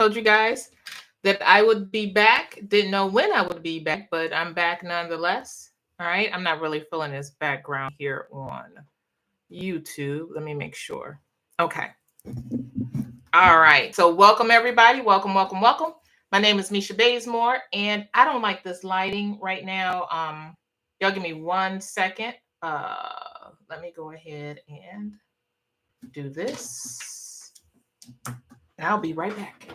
told you guys that I would be back. Didn't know when I would be back, but I'm back nonetheless. All right. I'm not really feeling this background here on YouTube. Let me make sure. Okay. All right. So welcome everybody. Welcome, welcome, welcome. My name is Misha Bazemore, and I don't like this lighting right now. Y'all give me 1 second. Let me go ahead and do this. And I'll be right back.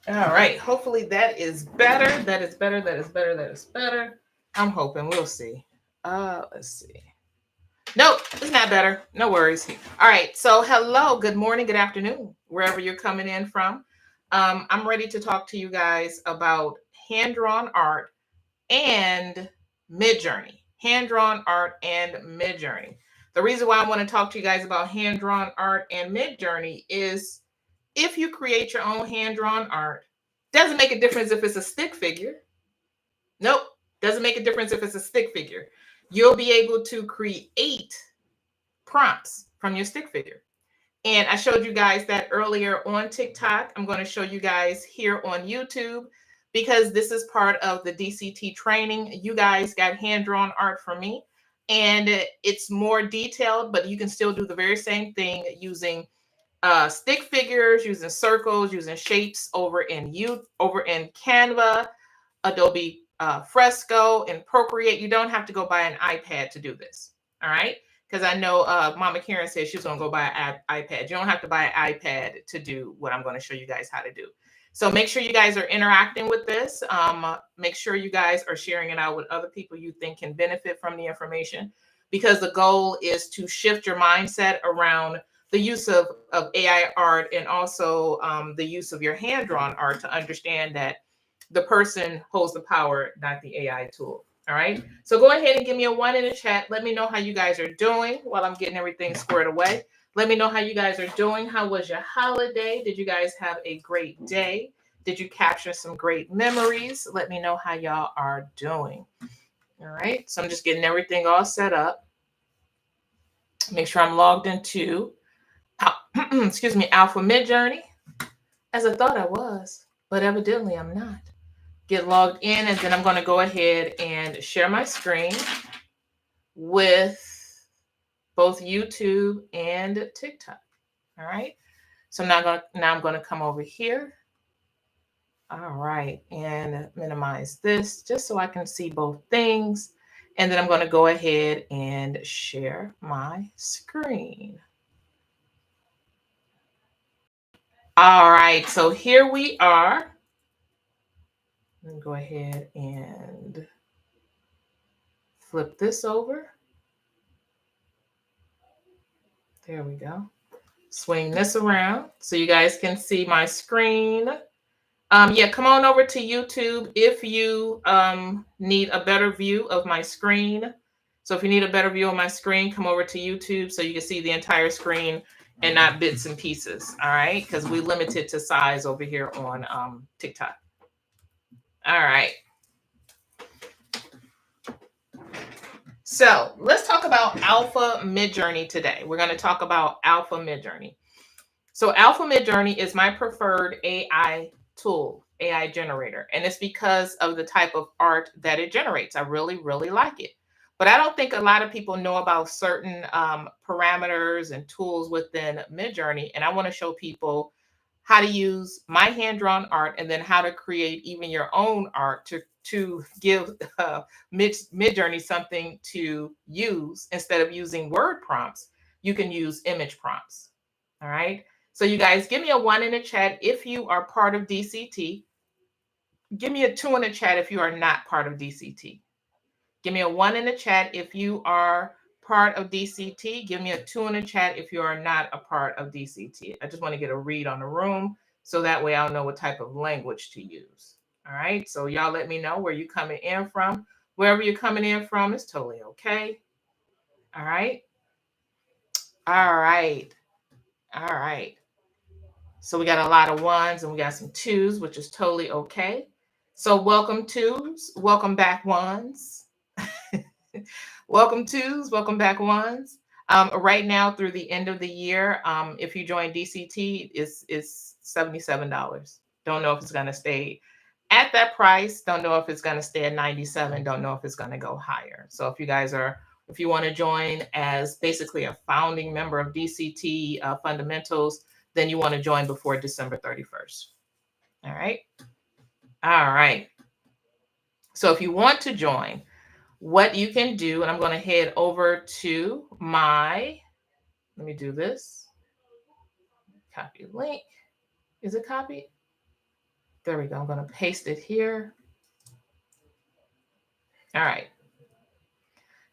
All right. Hopefully that is better. That is better. That is better. That is better. I'm hoping. We'll see. Let's see. Nope, it's not better. No worries. All right. So hello, good morning, good afternoon, wherever you're coming in from. I'm ready to talk to you guys about hand-drawn art and MidJourney. Hand-drawn art and MidJourney. The reason why I want to talk to you guys about hand-drawn art and MidJourney is if you create your own hand-drawn art, doesn't make a difference if it's a stick figure. Nope, doesn't make a difference if it's a stick figure. You'll be able to create prompts from your stick figure. And I showed you guys that earlier on TikTok. I'm going to show you guys here on YouTube because this is part of the DCT training. You guys got hand-drawn art from me, and it's more detailed, but you can still do the very same thing using stick figures, using circles, using shapes over in Canva, Adobe Fresco, and Procreate. You don't have to go buy an iPad to do this. All right. Because I know Mama Karen said she was going to go buy an iPad. You don't have to buy an iPad to do what I'm going to show you guys how to do. So make sure you guys are interacting with this. Make sure you guys are sharing it out with other people you think can benefit from the information, because the goal is to shift your mindset around the use of AI art and also the use of your hand-drawn art to understand that the person holds the power, not the AI tool. All right. So go ahead and give me a 1 in the chat. Let me know how you guys are doing while I'm getting everything squared away. Let me know how you guys are doing. How was your holiday? Did you guys have a great day? Did you capture some great memories? Let me know how y'all are doing. All right. So I'm just getting everything all set up. Make sure I'm logged into, excuse me, Alpha MidJourney, as I thought I was, but evidently I'm not. Get logged in, and then I'm going to go ahead and share my screen with both YouTube and TikTok. All right. So now I'm going to come over here. All right. And minimize this just so I can see both things. And then I'm going to go ahead and share my screen. All right. So here we are. Let me go ahead and flip this over. There we go. Swing this around so you guys can see my screen. Yeah, come on over to YouTube if you need a better view of my screen. So if you need a better view of my screen, come over to YouTube so you can see the entire screen and not bits and pieces. All right, because we limit it to size over here on TikTok. All right. So let's talk about Alpha MidJourney today. We're going to talk about Alpha MidJourney. So Alpha MidJourney is my preferred AI tool, AI generator. And it's because of the type of art that it generates. I really, really like it. But I don't think a lot of people know about certain parameters and tools within MidJourney. And I want to show people how to use my hand-drawn art and then how to create even your own art to give MidJourney something to use. Instead of using word prompts, you can use image prompts. All right. So you guys give me a 1 in the chat if you are part of DCT. Give me a 2 in the chat if you are not part of DCT. Give me a 1 in the chat if you are part of DCT. Give me a 2 in the chat if you are not a part of DCT. I just want to get a read on the room so that way I'll know what type of language to use. All right. So y'all let me know where you're coming in from. Wherever you're coming in from is totally okay. All right. All right. All right. So we got a lot of ones and we got some twos, which is totally okay. So welcome twos, welcome back ones. Welcome twos, welcome back ones. Right now through the end of the year, if you join DCT, it's $77. Don't know if it's gonna stay at that price. Don't know if it's gonna stay at 97. Don't know if it's gonna go higher. So if you want to join as basically a founding member of DCT Fundamentals, then you want to join before December 31st. All right. All right. So if you want to join, what you can do, and I'm going to head over to let me do this. Copy link. Is it copied? There we go. I'm going to paste it here. All right.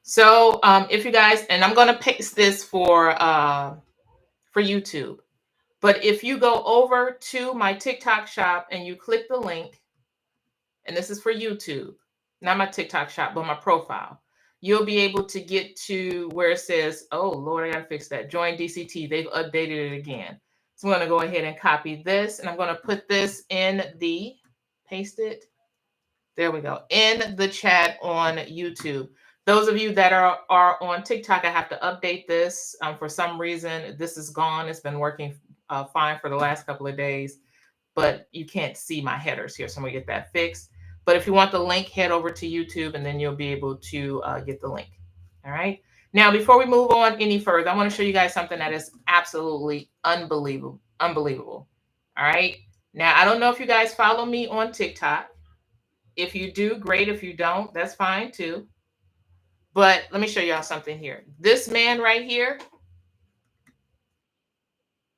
So if you guys, and I'm going to paste this for YouTube. But if you go over to my TikTok shop and you click the link, and this is for YouTube, not my TikTok shop, but my profile, you'll be able to get to where it says, oh, Lord, I got to fix that. Join DCT. They've updated it again. So I'm going to go ahead and copy this, and I'm going to put this paste it. There we go. In the chat on YouTube. Those of you that are on TikTok, I have to update this. For some reason, this is gone. It's been working fine for the last couple of days, but you can't see my headers here. So I'm going to get that fixed. But if you want the link, head over to YouTube, and then you'll be able to get the link. All right. Now, before we move on any further, I want to show you guys something that is absolutely unbelievable. Unbelievable. All right. Now, I don't know if you guys follow me on TikTok. If you do, great. If you don't, that's fine too. But let me show y'all something here. This man right here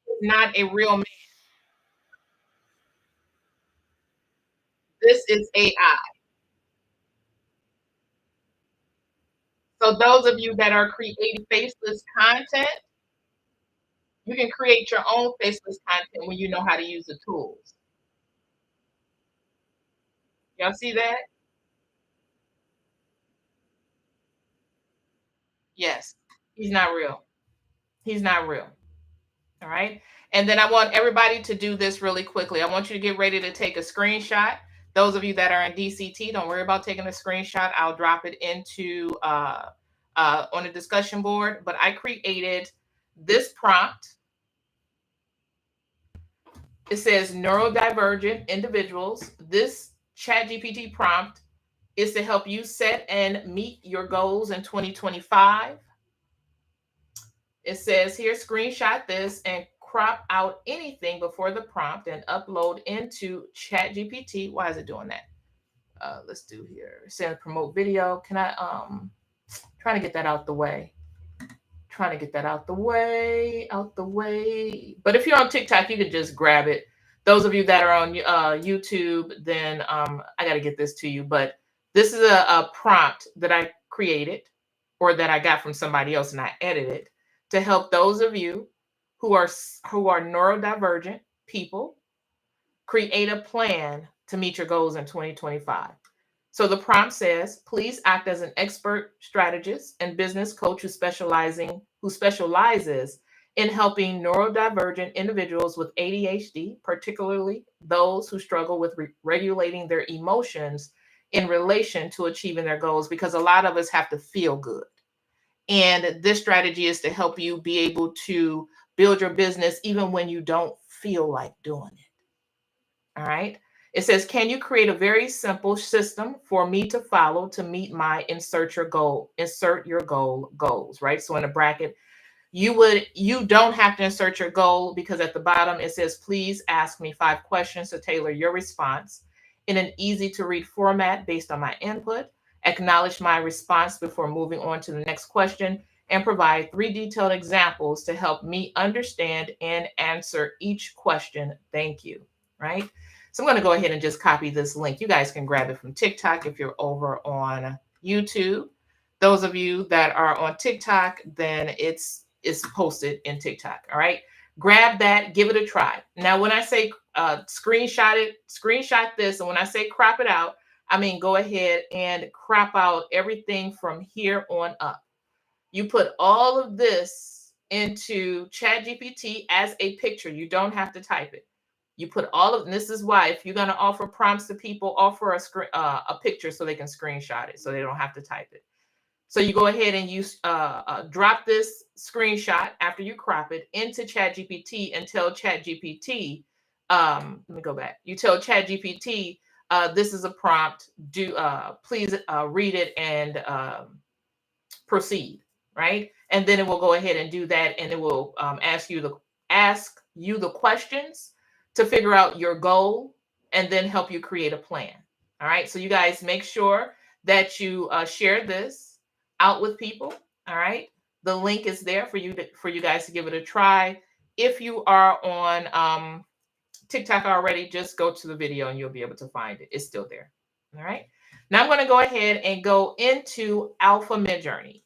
is not a real man. This is AI. So those of you that are creating faceless content, you can create your own faceless content when you know how to use the tools. Y'all see that? Yes. He's not real. He's not real. All right. And then I want everybody to do this really quickly. I want you to get ready to take a screenshot. Those of you that are in DCT, don't worry about taking a screenshot. I'll drop it into on the discussion board. But I created this prompt. It says neurodivergent individuals. This ChatGPT prompt is to help you set and meet your goals in 2025. It says here, screenshot this and crop out anything before the prompt and upload into ChatGPT. Why is it doing that? Let's do here. Send promote video. Can I trying to get that out the way? Trying to get that out the way. But if you're on TikTok, you can just grab it. Those of you that are on YouTube, then I got to get this to you. But this is a prompt that I created or that I got from somebody else and I edited to help those of you who are neurodivergent people create a plan to meet your goals in 2025. So the prompt says, please act as an expert strategist and business coach who specializes in helping neurodivergent individuals with ADHD, particularly those who struggle with regulating their emotions in relation to achieving their goals, because a lot of us have to feel good. And this strategy is to help you be able to build your business even when you don't feel like doing it. All right. It says, can you create a very simple system for me to follow to meet my insert your goal goals, right? So in a bracket, you don't have to insert your goal because at the bottom it says, please ask me 5 questions to tailor your response in an easy to read format based on my input. Acknowledge my response before moving on to the next question, and provide 3 detailed examples to help me understand and answer each question. Thank you. Right? So I'm going to go ahead and just copy this link. You guys can grab it from TikTok if you're over on YouTube. Those of you that are on TikTok, then it's posted in TikTok. All right. Grab that, give it a try. Now, when I say screenshot this, and when I say crop it out, I mean, go ahead and crop out everything from here on up. You put all of this into ChatGPT as a picture. You don't have to type it. You put all of, and this is why, if you're going to offer prompts to people, offer a picture so they can screenshot it, so they don't have to type it. So you go ahead and you drop this screenshot after you crop it into ChatGPT and tell ChatGPT, let me go back. You tell ChatGPT, this is a prompt. Please read it and proceed, right? And then it will go ahead and do that, and it will ask you the questions to figure out your goal, and then help you create a plan. All right. So you guys make sure that you share this out with people. All right. The link is there for you guys to give it a try. If you are on TikTok already, just go to the video and you'll be able to find it. It's still there. All right. Now I'm going to go ahead and go into Alpha MidJourney.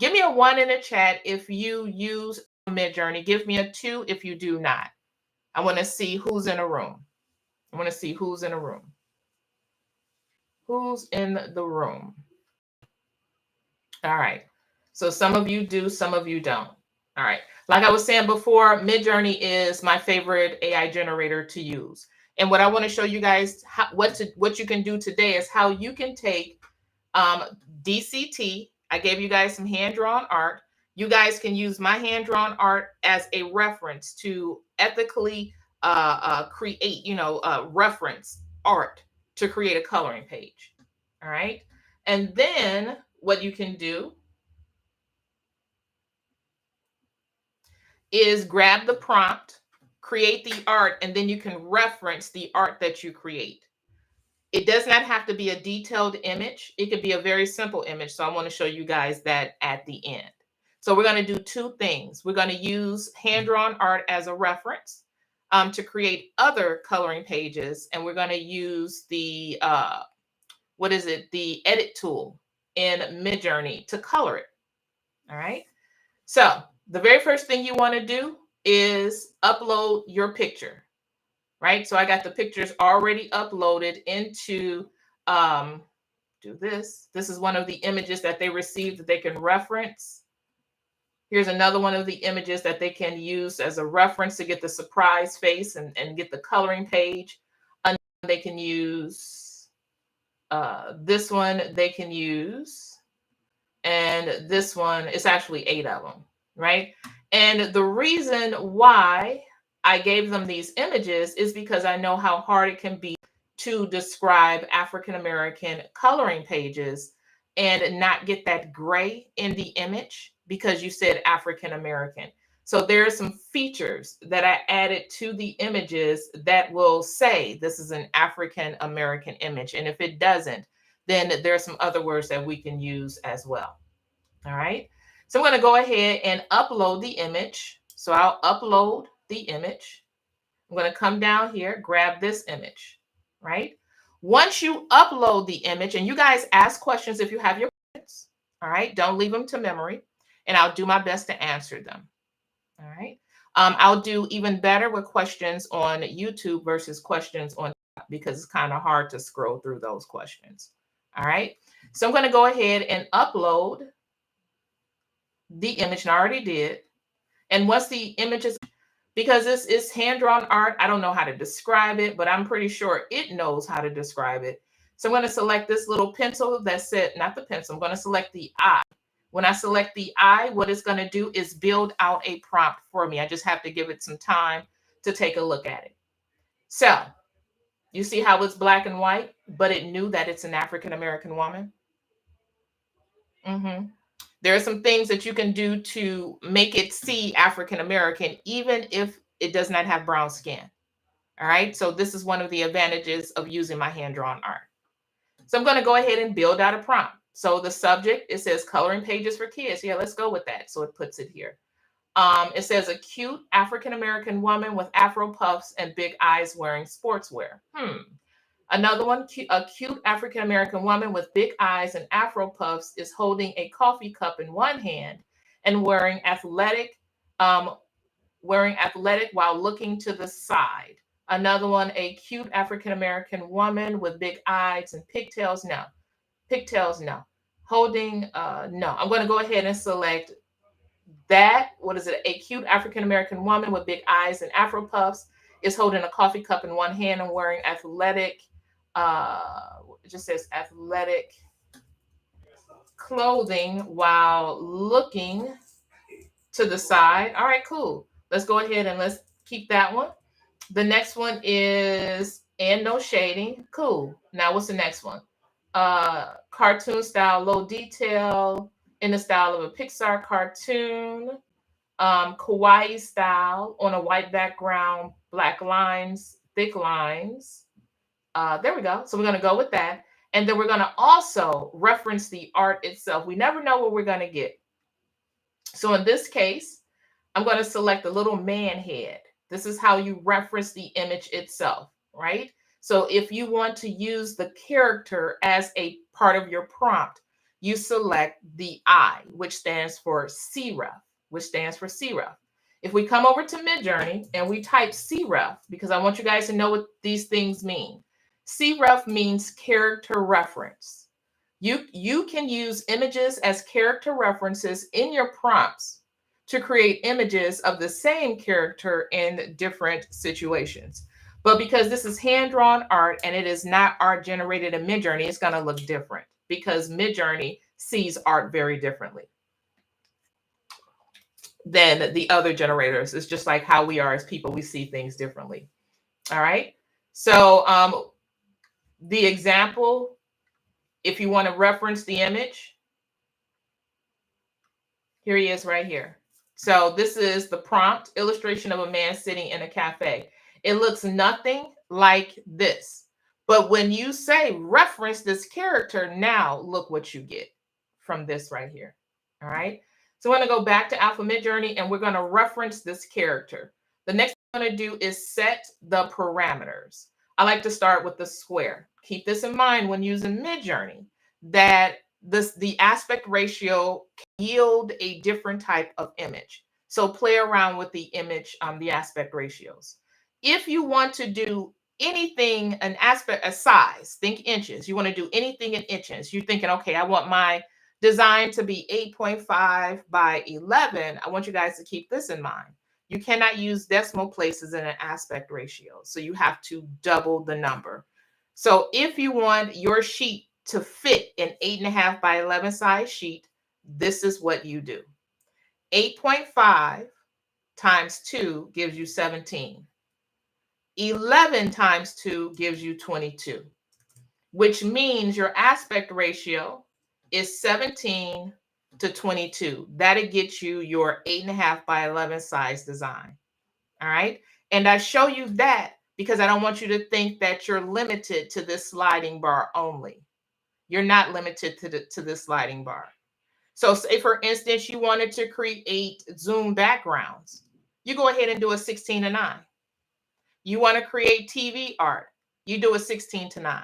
Give me a 1 in the chat if you use MidJourney. Give me a 2 if you do not. I want to see who's in a room. I want to see who's in a room. Who's in the room? All right. So some of you do, some of you don't. All right. Like I was saying before, MidJourney is my favorite AI generator to use. And what I want to show you guys what you can do today is how you can take DCT. I gave you guys some hand-drawn art. You guys can use my hand-drawn art as a reference to ethically create, reference art to create a coloring page. All right. And then what you can do is grab the prompt, create the art, and then you can reference the art that you create. It does not have to be a detailed image. It could be a very simple image. So I want to show you guys that at the end. So we're going to do 2 things. We're going to use hand-drawn art as a reference to create other coloring pages. And we're going to use the, the edit tool in MidJourney to color it. All right. So the very first thing you want to do is upload your picture, right? So I got the pictures already uploaded into, do this. This is one of the images that they received that they can reference. Here's another one of the images that they can use as a reference to get the surprise face and get the coloring page. And they can use this one, they can use, and this one, it's actually 8 of them. Right. And the reason why I gave them these images is because I know how hard it can be to describe African-American coloring pages and not get that gray in the image because you said African-American. So there are some features that I added to the images that will say this is an African-American image. And if it doesn't, then there are some other words that we can use as well. All right. So I'm going to go ahead and upload the image. So I'll upload the image. I'm going to come down here, grab this image, right? Once you upload the image, and you guys ask questions if you have your questions, all right? Don't leave them to memory, and I'll do my best to answer them, all right? I'll do even better with questions on YouTube versus questions on TikTok because it's kind of hard to scroll through those questions, all right? So I'm going to go ahead and upload the image, and I already did. And once the image is, because this is hand-drawn art, I don't know how to describe it, but I'm pretty sure it knows how to describe it. So I'm going to select this little pencil that said, not the pencil, I'm going to select the eye. When I select the eye, what it's going to do is build out a prompt for me. I just have to give it some time to take a look at it. So you see how it's black and white, but it knew that it's an African-American woman. There are some things that you can do to make it see African-American, even if it does not have brown skin. All right. So this is one of the advantages of using my hand-drawn art. So I'm going to go ahead and build out a prompt. So the subject, it says coloring pages for kids. Yeah, let's go with that. So it puts it here. It says a cute African-American woman with Afro puffs and big eyes wearing sportswear. Another one, a cute African-American woman with big eyes and Afro puffs is holding a coffee cup in one hand and wearing athletic while looking to the side. Another one, a cute African-American woman with big eyes and pigtails. No. Pigtails, no. Holding, no. I'm going to go ahead and select That, what is it? A cute African-American woman with big eyes and Afro puffs is holding a coffee cup in one hand and wearing athletic, it just says athletic clothing while looking to the side. All right, cool. Let's go ahead and let's keep that one. The next one is and no shading. Cool. Now what's the next one? Cartoon style, low detail in the style of a Pixar cartoon. Kawaii style on a white background, black lines, thick lines. There we go. So we're going to go with that. And then we're going to also reference the art itself. We never know what we're going to get. So in this case, I'm going to select the little man head. This is how you reference the image itself, right? So if you want to use the character as a part of your prompt, you select the I, which stands for CREF, which stands for CREF. If we come over to MidJourney and we type CREF, because I want you guys to know what these things mean. CREF means character reference. You can use images as character references in your prompts to create images of the same character in different situations. But because this is hand-drawn art and it is not art generated in MidJourney, it's going to look different because MidJourney sees art very differently than the other generators. It's just like how we are as people, we see things differently. All right. So the example, if you want to reference the image, here he is right here. So this is the prompt illustration of a man sitting in a cafe. It looks nothing like this. But when you say reference this character, now look what you get from this right here. All right. So we're going to go back to Alpha MidJourney and we're going to reference this character. The next thing I'm going to do is set the parameters. I like to start with the square. Keep this in mind when using MidJourney, that the aspect ratio can yield a different type of image. So play around with the image, the aspect ratios. If you want to do anything, an aspect, a size, think inches. You want to do anything in inches. You're thinking, okay, I want my design to be 8.5 by 11. I want you guys to keep this in mind. You cannot use decimal places in an aspect ratio. So you have to double the number. So if you want your sheet to fit an 8.5 by 11 size sheet, this is what you do. 8.5 times 2 gives you 17. 11 times 2 gives you 22, which means your aspect ratio is 17 to 22. That'll get you your 8.5 by 11 size design. All right. And I show you that because I don't want you to think that you're limited to this sliding bar only. You're not limited to this sliding bar. So say, for instance, you wanted to create Zoom backgrounds. You go ahead and do a 16 to 9. You want to create TV art. You do a 16 to 9.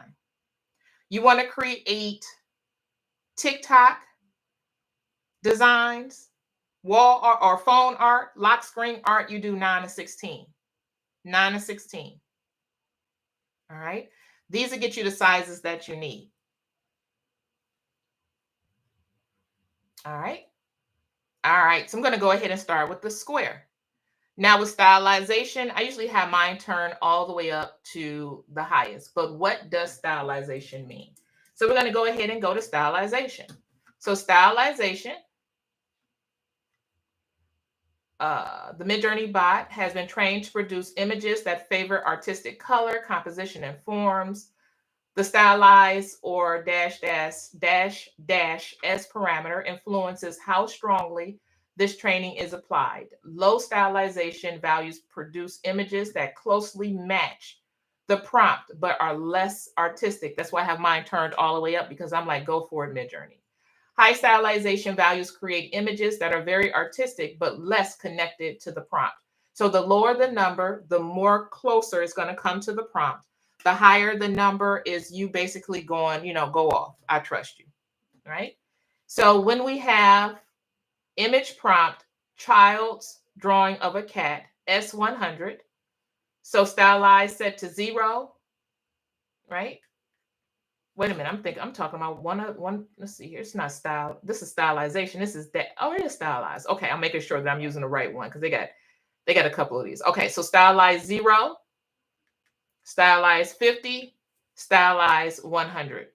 You want to create TikTok designs, wall art or phone art, lock screen art. You do 9 to 16. 9 to 16. All right. These will get you the sizes that you need. All right. All right. So I'm going to go ahead and start with the square. Now with stylization, I usually have mine turn all the way up to the highest. But what does stylization mean? So we're going to go ahead and go to stylization. So stylization, the MidJourney bot has been trained to produce images that favor artistic color, composition, and forms. The stylize or dash S parameter influences how strongly this training is applied. Low stylization values produce images that closely match the prompt but are less artistic. That's why I have mine turned all the way up because I'm like, go for it, MidJourney. High stylization values create images that are very artistic but less connected to the prompt. So the lower the number, the more closer it's going to come to the prompt. The higher the number is you basically going, go off. I trust you, right? So when we have image prompt, child's drawing of a cat, S100. So stylize set to 0, right? Wait a minute. I'm talking about one. Let's see here. It's not style. This is stylization. This is that. Oh, it is stylized. Okay, I'm making sure that I'm using the right one because they got a couple of these. Okay, so stylized 0, stylized 50, stylized 100.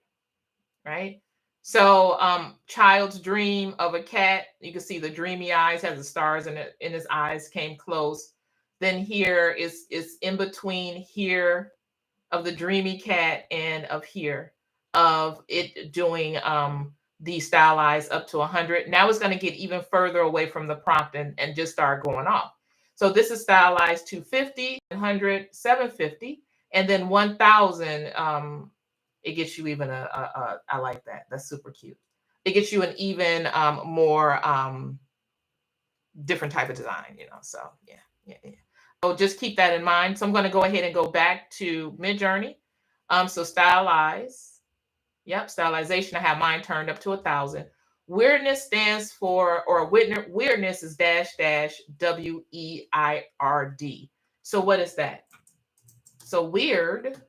Right. So child's dream of a cat. You can see the dreamy eyes, has the stars in his eyes, came close. Then here is in between here of the dreamy cat and of here of it doing the stylized up to 100. Now it's going to get even further away from the prompt and just start going off. So this is stylized 250, 100, 750, and then 1000. It gets you even I like that. That's super cute. It gets you an even more different type of design, So yeah. So just keep that in mind. So I'm going to go ahead and go back to MidJourney. So stylize. Yep, stylization. I have mine turned up to 1000. Weirdness stands for, or weirdness is -WEIRD. So what is that? So weird.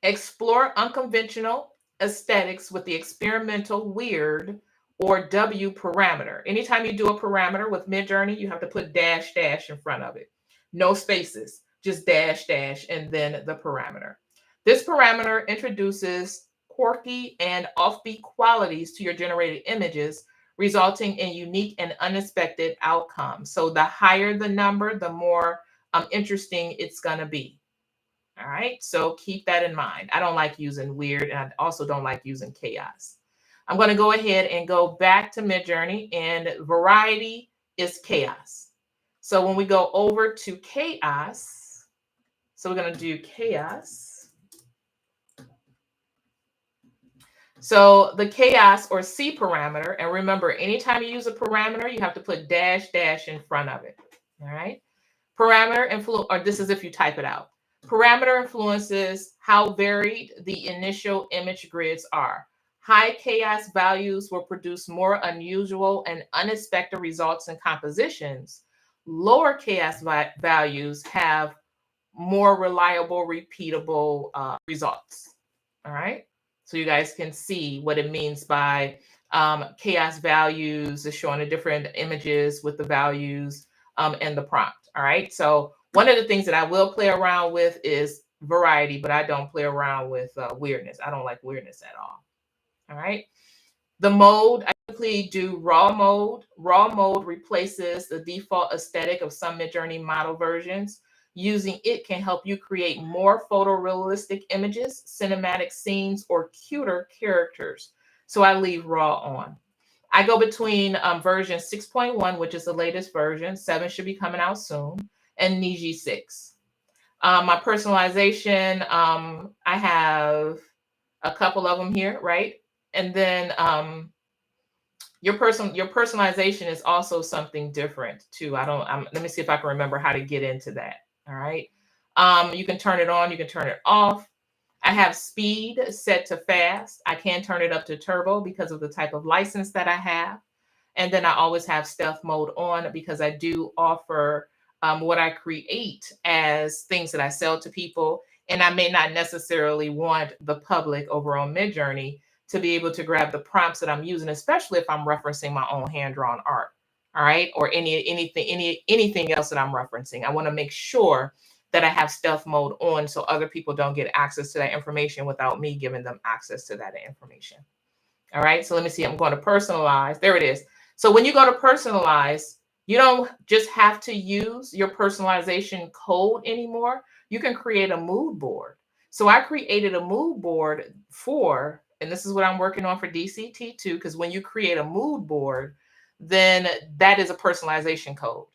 Explore unconventional aesthetics with the experimental weird or W parameter. Anytime you do a parameter with MidJourney, you have to put dash in front of it. No spaces, just dash and then the parameter. This parameter introduces quirky and offbeat qualities to your generated images, resulting in unique and unexpected outcomes. So the higher the number, the more interesting it's going to be. All right, so keep that in mind. I don't like using weird, and I also don't like using chaos. I'm going to go ahead and go back to MidJourney, and variety is chaos. So when we go over to chaos, so we're going to do chaos. So the chaos or C parameter, and remember, anytime you use a parameter, you have to put dash in front of it. All right, parameter influence, or this is if you type it out. Parameter influences how varied the initial image grids are. High chaos values will produce more unusual and unexpected results in compositions. Lower chaos values have more reliable, repeatable results. All right. So you guys can see what it means by chaos values is showing the different images with the values and the prompt. All right. So one of the things that I will play around with is variety, but I don't play around with weirdness. I don't like weirdness at all. All right. The mode, I typically do raw mode. Raw mode replaces the default aesthetic of some MidJourney model versions. Using it can help you create more photorealistic images, cinematic scenes, or cuter characters. So I leave raw on. I go between version 6.1, which is the latest version. 7 should be coming out soon, and Niji 6. My personalization, I have a couple of them here, right? And then your personalization is also something different too. Let me see if I can remember how to get into that. All right. You can turn it on, you can turn it off. I have speed set to fast. I can turn it up to turbo because of the type of license that I have. And then I always have stealth mode on because I do offer what I create as things that I sell to people. And I may not necessarily want the public over on MidJourney to be able to grab the prompts that I'm using, especially if I'm referencing my own hand-drawn art. All right. Or anything else that I'm referencing. I want to make sure that I have stealth mode on so other people don't get access to that information without me giving them access to that information. All right. So let me see. I'm going to personalize. There it is. So when you go to personalize, you don't just have to use your personalization code anymore. You can create a mood board. So I created a mood board for, and this is what I'm working on for DCT2, because when you create a mood board, then that is a personalization code.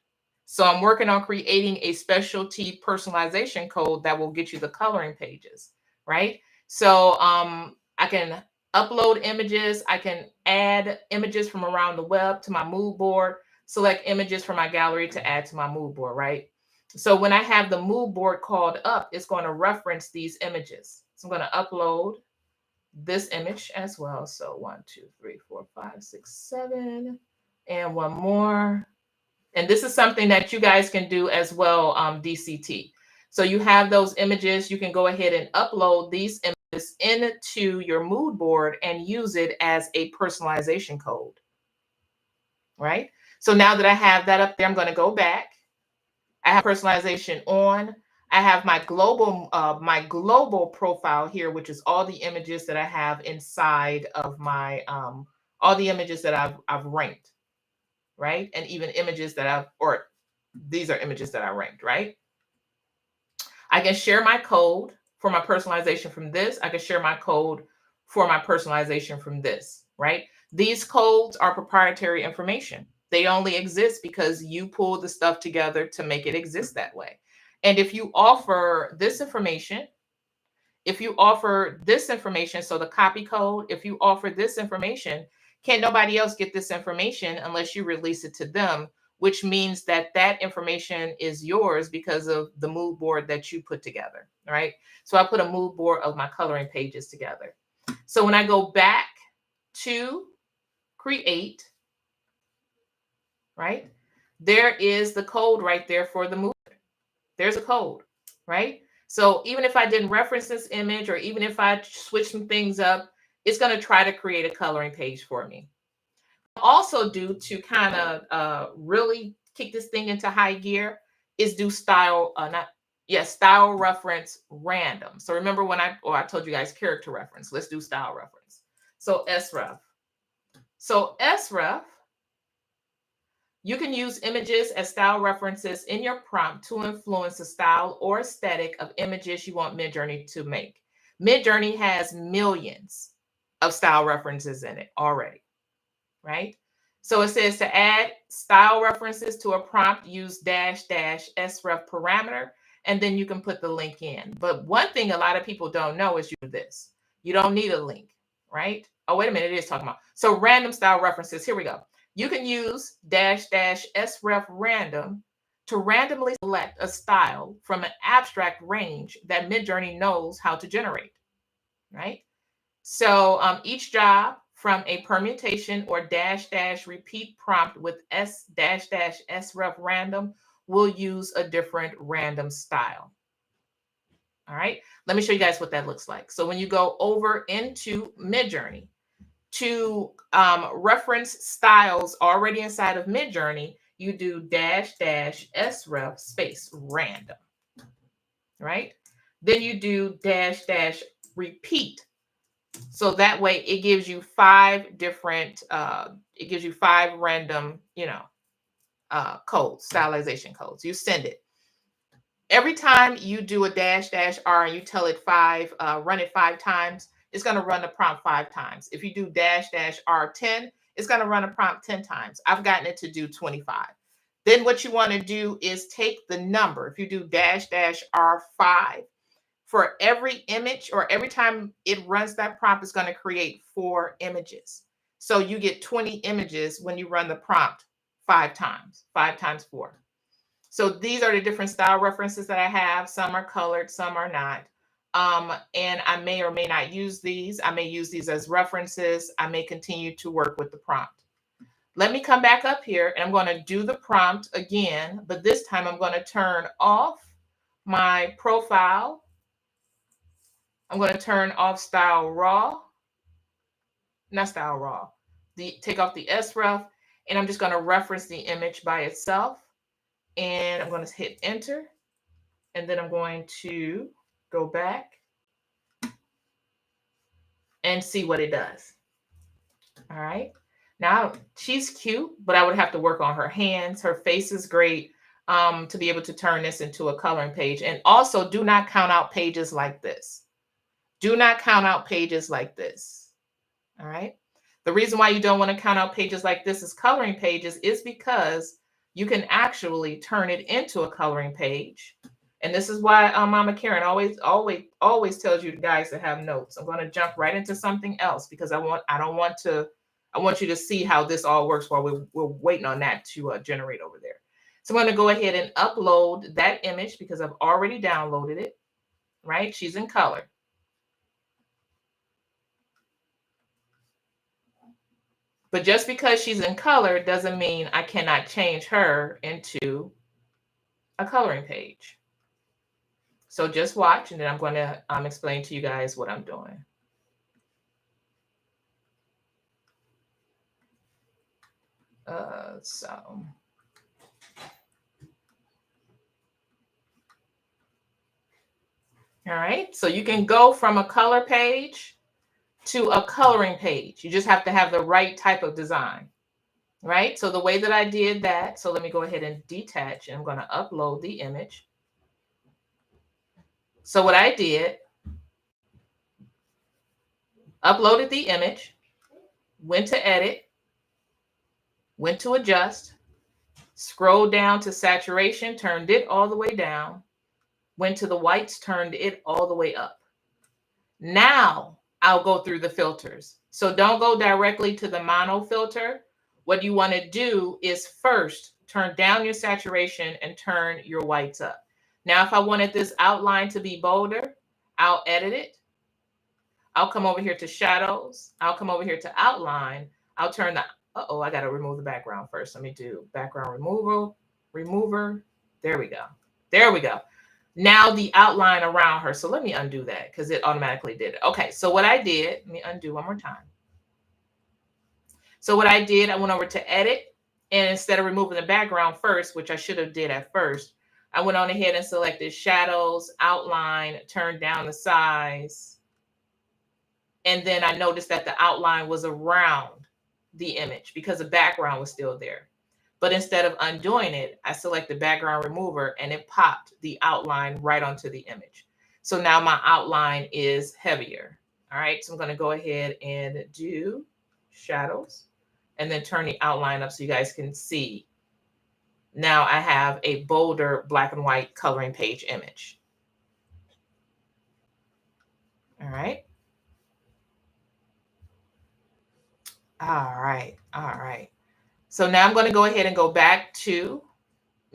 So I'm working on creating a specialty personalization code that will get you the coloring pages, right? So I can upload images. I can add images from around the web to my mood board, select images from my gallery to add to my mood board, right? So when I have the mood board called up, it's going to reference these images. So I'm going to upload this image as well. So 1, 2, 3, 4, 5, 6, 7, and one more. And this is something that you guys can do as well, DCT. So you have those images. You can go ahead and upload these images this into your mood board and use it as a personalization code, right? So now that I have that up there, I'm going to go back. I have personalization on. I have my global profile here, which is all the images that I have inside of my all the images that I've ranked, right? And even images that these are images that I ranked, right? I can share my code for my personalization from this. I can share my code for my personalization from this, right? These codes are proprietary information. They only exist because you pulled the stuff together to make it exist that way. And if you offer this information, so the copy code, if you offer this information, can't nobody else get this information unless you release it to them, which means that that information is yours because of the mood board that you put together, right? So I put a mood board of my coloring pages together. So when I go back to create, right, there is the code right there for the mood. There's a code, right? So even if I didn't reference this image, or even if I switch some things up, it's going to try to create a coloring page for me. Also do to kind of really kick this thing into high gear is do style reference random. So remember when I told you guys character reference, let's do style reference. So sref. So sref, you can use images as style references in your prompt to influence the style or aesthetic of images you want MidJourney to make. MidJourney has millions of style references in it already, right? So it says to add style references to a prompt, use --sref parameter, and then you can put the link in. But one thing a lot of people don't know is you do this. You don't need a link, right? Oh, wait a minute, it is talking about. So random style references, here we go. You can use --sref random to randomly select a style from an abstract range that MidJourney knows how to generate, right? So each job from a permutation or -- repeat prompt with --sref random will use a different random style. All right, let me show you guys what that looks like. So when you go over into MidJourney to reference styles already inside of MidJourney, you do --sref space random, right? Then you do -- repeat. So that way it gives you 5 different, it gives you 5 random, codes, stylization codes. You send it. Every time you do a --r and you tell it run it 5 times, it's going to run the prompt 5 times. If you do --r10, it's going to run a prompt 10 times. I've gotten it to do 25. Then what you want to do is take the number. If you do --r5, for every image or every time it runs that prompt, it's going to create 4 images. So you get 20 images when you run the prompt 5 times, 5 times 4. So these are the different style references that I have. Some are colored, some are not. And I may or may not use these. I may use these as references. I may continue to work with the prompt. Let me come back up here and I'm going to do the prompt again, but this time I'm going to turn off my profile. I'm going to turn off style raw, not style raw, take off the sref, and I'm just going to reference the image by itself. And I'm going to hit enter. And then I'm going to go back and see what it does. All right. Now she's cute, but I would have to work on her hands. Her face is great to be able to turn this into a coloring page. And also do not count out pages like this. Do not count out pages like this. All right. The reason why you don't want to count out pages like this as coloring pages is because you can actually turn it into a coloring page. And this is why Mama Karen always tells you guys to have notes. I'm going to jump right into something else because I want you to see how this all works while we're waiting on that to generate over there. So I'm going to go ahead and upload that image because I've already downloaded it, right? She's in color. But just because she's in color doesn't mean I cannot change her into a coloring page. So just watch, and then I'm going to explain to you guys what I'm doing. All right, so you can go from a color page to a coloring page. You just have to have the right type of design, right? So the way that I did that, so let me go ahead and detach, and I'm going to upload the image. So what I did, uploaded the image, went to edit, went to adjust, scrolled down to saturation, turned it all the way down, went to the whites, turned it all the way up. Now I'll go through the filters. So don't go directly to the mono filter. What you want to do is first turn down your saturation and turn your whites up. Now, if I wanted this outline to be bolder, I'll edit it. I'll come over here to shadows. I'll come over here to outline. I'll turn the, I got to remove the background first. Let me do background remover. There we go. There we go. Now the outline around her. So let me undo that because it automatically did it. Okay, so what I did, let me undo one more time. So what I did, I went over to edit, and instead of removing the background first, which I should have did at first, I went on ahead and selected shadows, outline, turned down the size. And then I noticed that the outline was around the image because the background was still there. But instead of undoing it, I selected background remover, and it popped the outline right onto the image. So now my outline is heavier. All right, so I'm going to go ahead and do shadows and then turn the outline up so you guys can see. Now I have a bolder black and white coloring page image. All right. All right. All right. So now I'm going to go ahead and go back to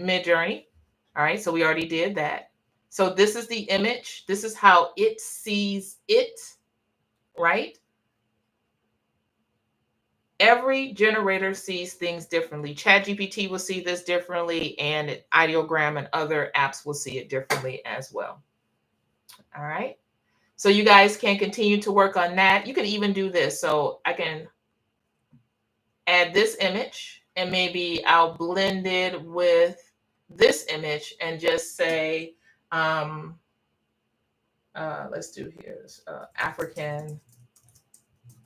MidJourney. All right. So we already did that. So this is the image. This is how it sees it, right? Every generator sees things differently. ChatGPT will see this differently, and Ideogram and other apps will see it differently as well. All right. So you guys can continue to work on that. You can even do this. So I can add this image, and maybe I'll blend it with this image and just say, let's do here, African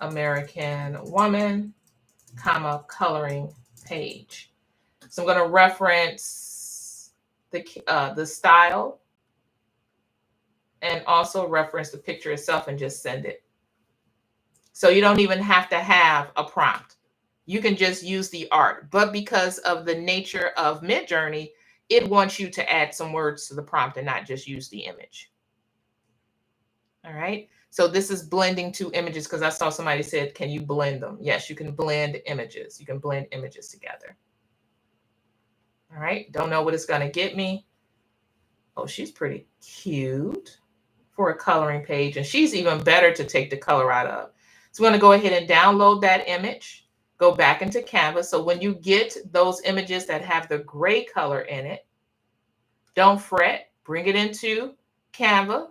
American woman, comma, coloring page. So I'm going to reference the style and also reference the picture itself and just send it. So you don't even have to have a prompt. You can just use the art. But because of the nature of MidJourney, it wants you to add some words to the prompt and not just use the image. All right. So this is blending two images because I saw somebody said, can you blend them? Yes, you can blend images. You can blend images together. All right. Don't know what it's going to get me. Oh, she's pretty cute for a coloring page. And she's even better to take the color out of. So I'm going to go ahead and download that image. Go back into Canva. So when you get those images that have the gray color in it, don't fret. Bring it into Canva.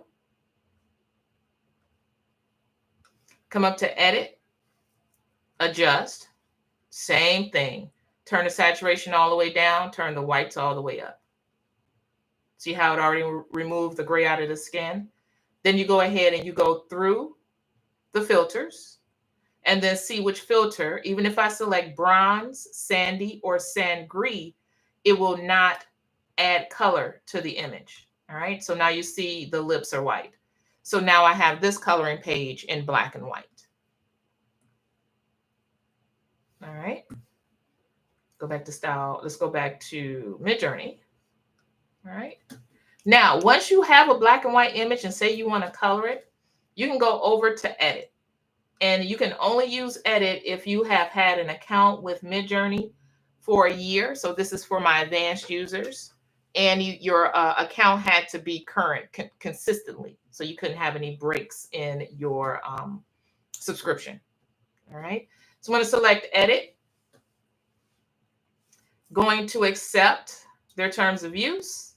Come up to edit, adjust, same thing. Turn the saturation all the way down, turn the whites all the way up. See how it already removed the gray out of the skin? Then you go ahead and you go through the filters and then see which filter, even if I select bronze, sandy, or sand gris, it will not add color to the image. All right, so now you see the lips are white. So now I have this coloring page in black and white. All right. Go back to style. Let's go back to MidJourney. All right. Now, once you have a black and white image and say you want to color it, you can go over to edit. And you can only use edit if you have had an account with MidJourney for a year. So this is for my advanced users. And your account had to be current consistently. So you couldn't have any breaks in your subscription. All right. So I'm going to select edit. Going to accept their terms of use.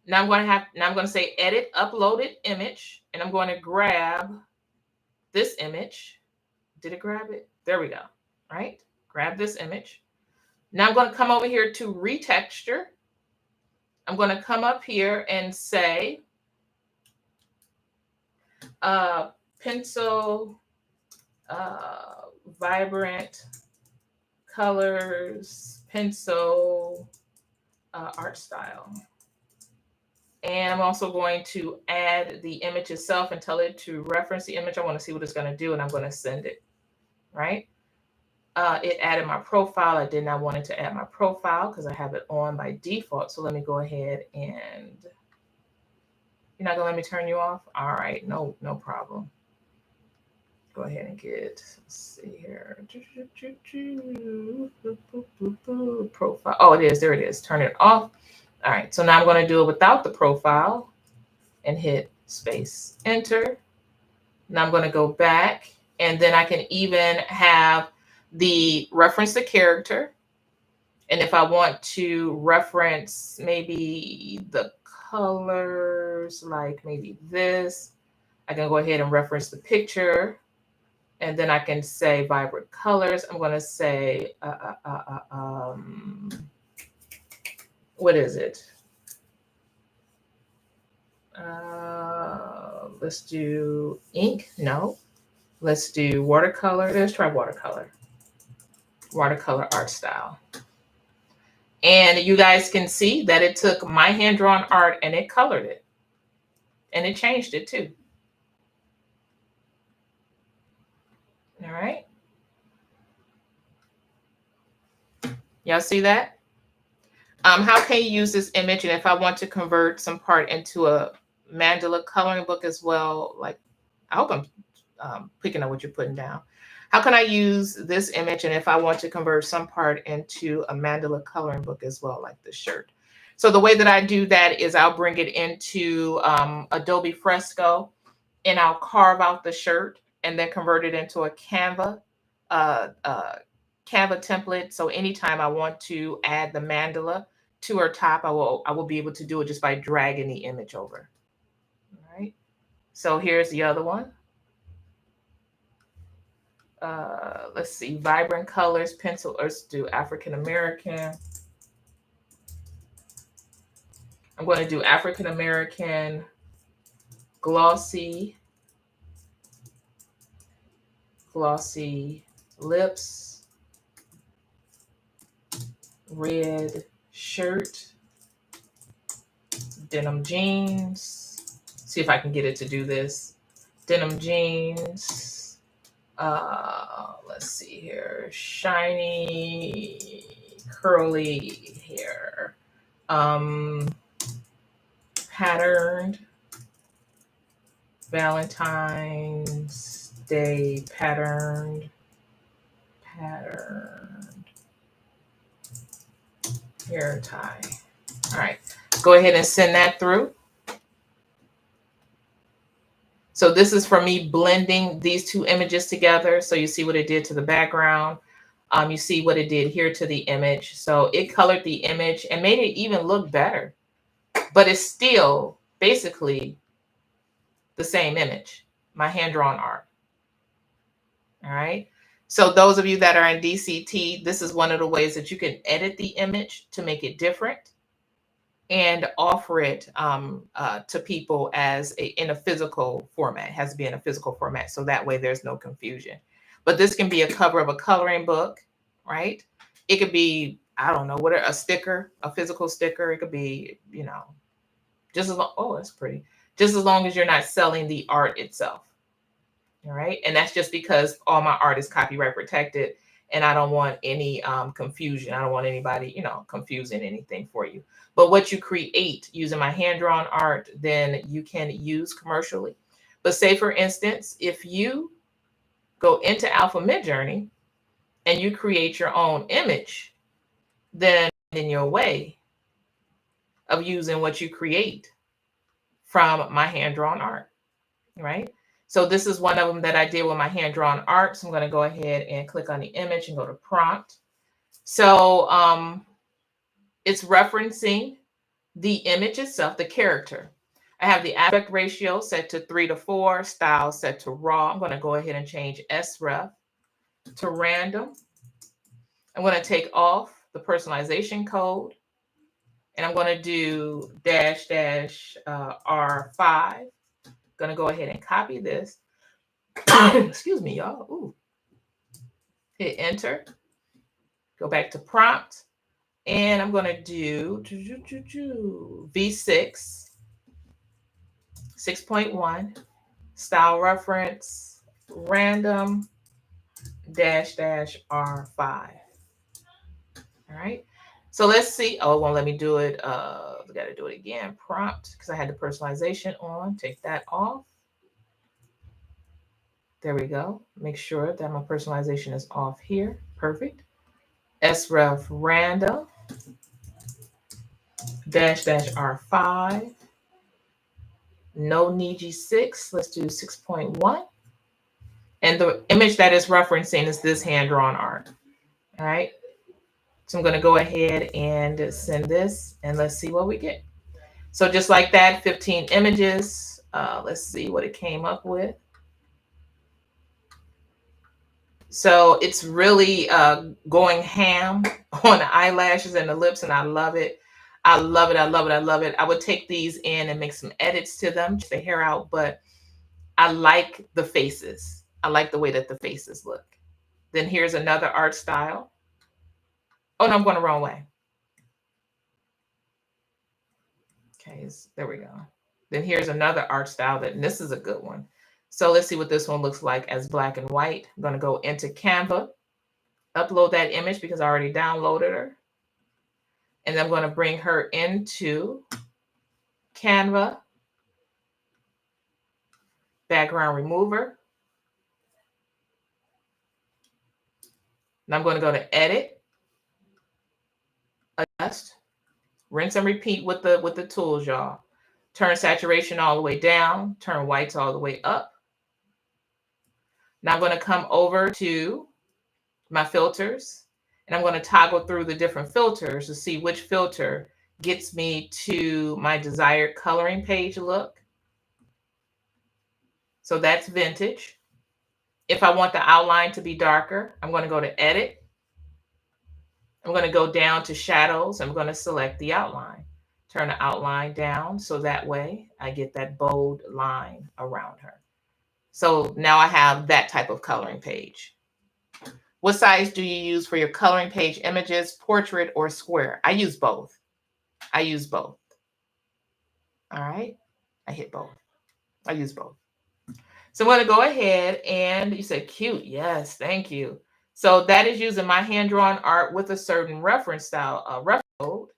Now I'm going to say edit uploaded image, and I'm going to grab this image. Did it grab it? There we go. Right? Grab this image. Now I'm going to come over here to retexture. I'm going to come up here and say pencil vibrant colors pencil art style. And I'm also going to add the image itself and tell it to reference the image. I want to see what it's going to do, and I'm going to send it, right? It added my profile. I did not want it to add my profile because I have it on by default. So let me go ahead and, you're not going to let me turn you off? All right, no problem. Go ahead and get, let's see here. Profile. Oh, it is. There it is. Turn it off. All right, so now I'm going to do it without the profile and hit space, enter. Now I'm going to go back, and then I can even have the reference the character. And if I want to reference maybe the colors, like maybe this, I can go ahead and reference the picture. And then I can say vibrant colors. I'm going to say, what is it? Let's do ink. No. Let's do watercolor. Let's try watercolor. Watercolor art style. And you guys can see that it took my hand-drawn art and it colored it. And it changed it too. All right. Y'all see that? How can you use this image? And if I want to convert some part into a mandala coloring book as well, like, I hope I'm picking up what you're putting down. How can I use this image? And if I want to convert some part into a mandala coloring book as well, like the shirt. So the way that I do that is I'll bring it into Adobe Fresco, and I'll carve out the shirt and then convert it into a Canva template. So anytime I want to add the mandala to her top, I will be able to do it just by dragging the image over. All right. So here's the other one. Let's see, vibrant colors, pencil. Let's do African American. I'm going to do African American, glossy lips, red shirt, denim jeans. See if I can get it to do this. Denim jeans. Let's see here. Shiny, curly hair. Patterned. Valentine's Day patterned. Hair tie. All right. Go ahead and send that through. So this is for me blending these two images together. So you see what it did to the background. You see what it did here to the image. So it colored the image and made it even look better. But it's still basically the same image, my hand-drawn art. All right. So those of you that are in DCT, this is one of the ways that you can edit the image to make it different and offer it to people as in a physical format. It has to be in a physical format, so that way there's no confusion. But this can be a cover of a coloring book, right? It could be, I don't know, what a sticker, a physical sticker. It could be, you know, just as long, oh, that's pretty. Just as long as you're not selling the art itself. All right. And that's just because all my art is copyright protected and I don't want any confusion. I don't want anybody, you know, confusing anything for you. But what you create using my hand-drawn art, then you can use commercially. But say, for instance, if you go into Alpha MidJourney and you create your own image, then in your way of using what you create from my hand-drawn art, right? So this is one of them that I did with my hand-drawn art. So I'm going to go ahead and click on the image and go to prompt. So it's referencing the image itself, the character. I have the aspect ratio set to 3:4, style set to raw. I'm going to go ahead and change sref to random. I'm going to take off the personalization code, and I'm going to do --R5. Going to go ahead and copy this. Excuse me, y'all. Ooh. Hit enter. Go back to prompt. And I'm going to do V6, 6.1, style reference, random, --R5. All right. So let's see. Oh, it won't let me do it. We got to do it again. Prompt, because I had the personalization on. Take that off. There we go. Make sure that my personalization is off here. Perfect. sref random, --R5. No Niji 6. Let's do 6.1. And the image that is referencing is this hand-drawn art. All right. So I'm going to go ahead and send this, and let's see what we get. So just like that, 15 images. Let's see what it came up with. So it's really going ham on the eyelashes and the lips, and I love it. I love it. I love it. I love it. I would take these in and make some edits to them, just the hair out, but I like the faces. I like the way that the faces look. Then here's another art style. Oh, no, I'm going the wrong way. Okay, there we go. Then here's another art style, and this is a good one. So let's see what this one looks like as black and white. I'm going to go into Canva, upload that image because I already downloaded her. And I'm going to bring her into Canva, background remover. And I'm going to go to edit, adjust, rinse and repeat with the tools, y'all. Turn saturation all the way down, turn whites all the way up. Now I'm going to come over to my filters, and I'm going to toggle through the different filters to see which filter gets me to my desired coloring page look. So that's vintage. If I want the outline to be darker, I'm going to go to edit. I'm going to go down to shadows. I'm going to select the outline. Turn the outline down so that way I get that bold line around her. So now I have that type of coloring page. What size do you use for your coloring page images, portrait or square? I use both. I use both. All right. I hit both. I use both. So I'm going to go ahead and you said cute. Yes, thank you. So that is using my hand-drawn art with a certain reference style, reference code.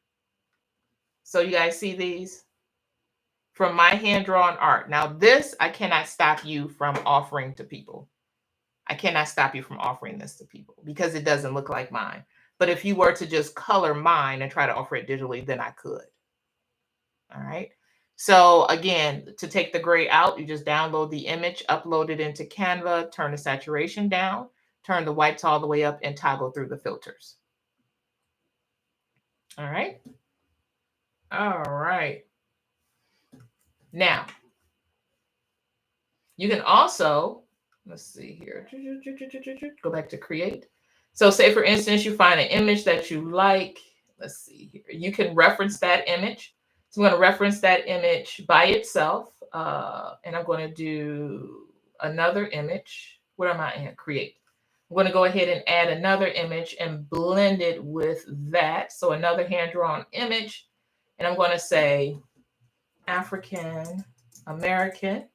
So you guys see these from my hand-drawn art. Now this, I cannot stop you from offering to people. I cannot stop you from offering this to people because it doesn't look like mine. But if you were to just color mine and try to offer it digitally, then I could. All right. So again, to take the gray out, you just download the image, upload it into Canva, turn the saturation down, turn the whites all the way up, and toggle through the filters. All right. All right. Now, you can also, let's see here, go back to create. So say, for instance, you find an image that you like. Let's see here. You can reference that image. So I'm going to reference that image by itself. And I'm going to do another image. What am I in? Create. I'm going to go ahead and add another image and blend it with that. So another hand-drawn image. And I'm going to say African American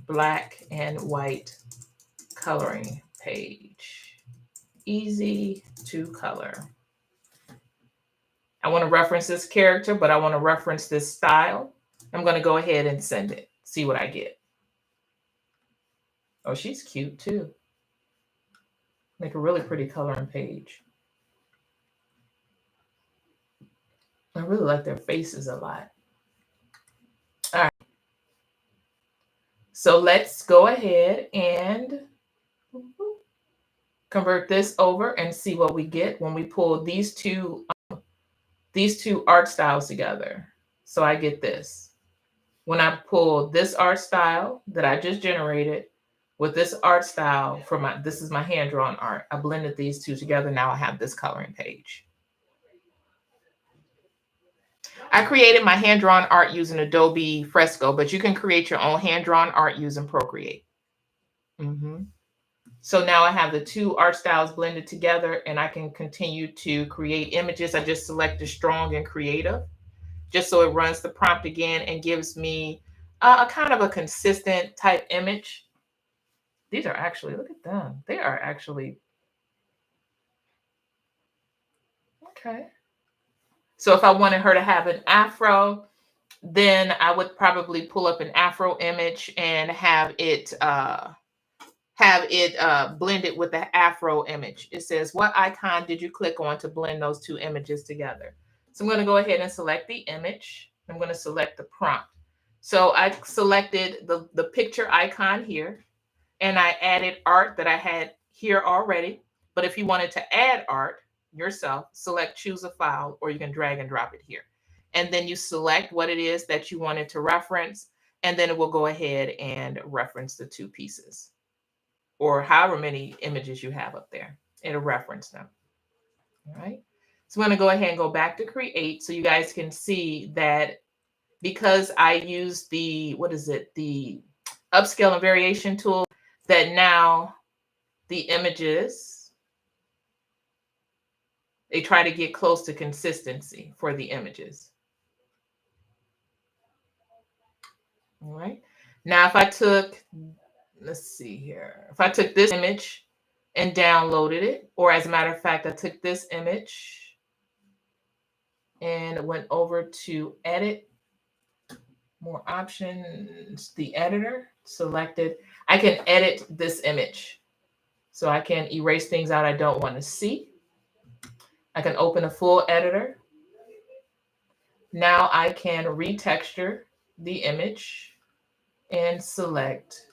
black and white coloring page. Easy to color. I want to reference this character, but I want to reference this style. I'm going to go ahead and send it. See what I get. Oh, she's cute too. Make a really pretty coloring page. I really like their faces a lot. All right. So let's go ahead and convert this over and see what we get when we pull these two these two art styles together. So I get this. When I pull this art style that I just generated with this art style for this is my hand-drawn art. I blended these two together. Now I have this coloring page. I created my hand-drawn art using Adobe Fresco, but you can create your own hand-drawn art using Procreate. So now I have the two art styles blended together, and I can continue to create images. I just selected strong and creative, just so it runs the prompt again and gives me a kind of a consistent type image. These are actually, look at them. They are actually, okay. So if I wanted her to have an afro, then I would probably pull up an afro image and have it blended with the afro image. It says, what icon did you click on to blend those two images together? So I'm going to go ahead and select the image. I'm going to select the prompt. So I selected the picture icon here, and I added art that I had here already. But if you wanted to add art yourself, select choose a file, or you can drag and drop it here. And then you select what it is that you wanted to reference, and then it will go ahead and reference the two pieces, or however many images you have up there. It'll reference them. All right. So I'm going to go ahead and go back to create so you guys can see that because I use the, the upscale and variation tool, that now the images, they try to get close to consistency for the images. All right. Now, if I took, let's see here, if I took this image and downloaded it, or as a matter of fact, I took this image and went over to edit, more options, the editor, selected, I can edit this image. So I can erase things out I don't want to see. I can open a full editor. Now I can retexture the image and select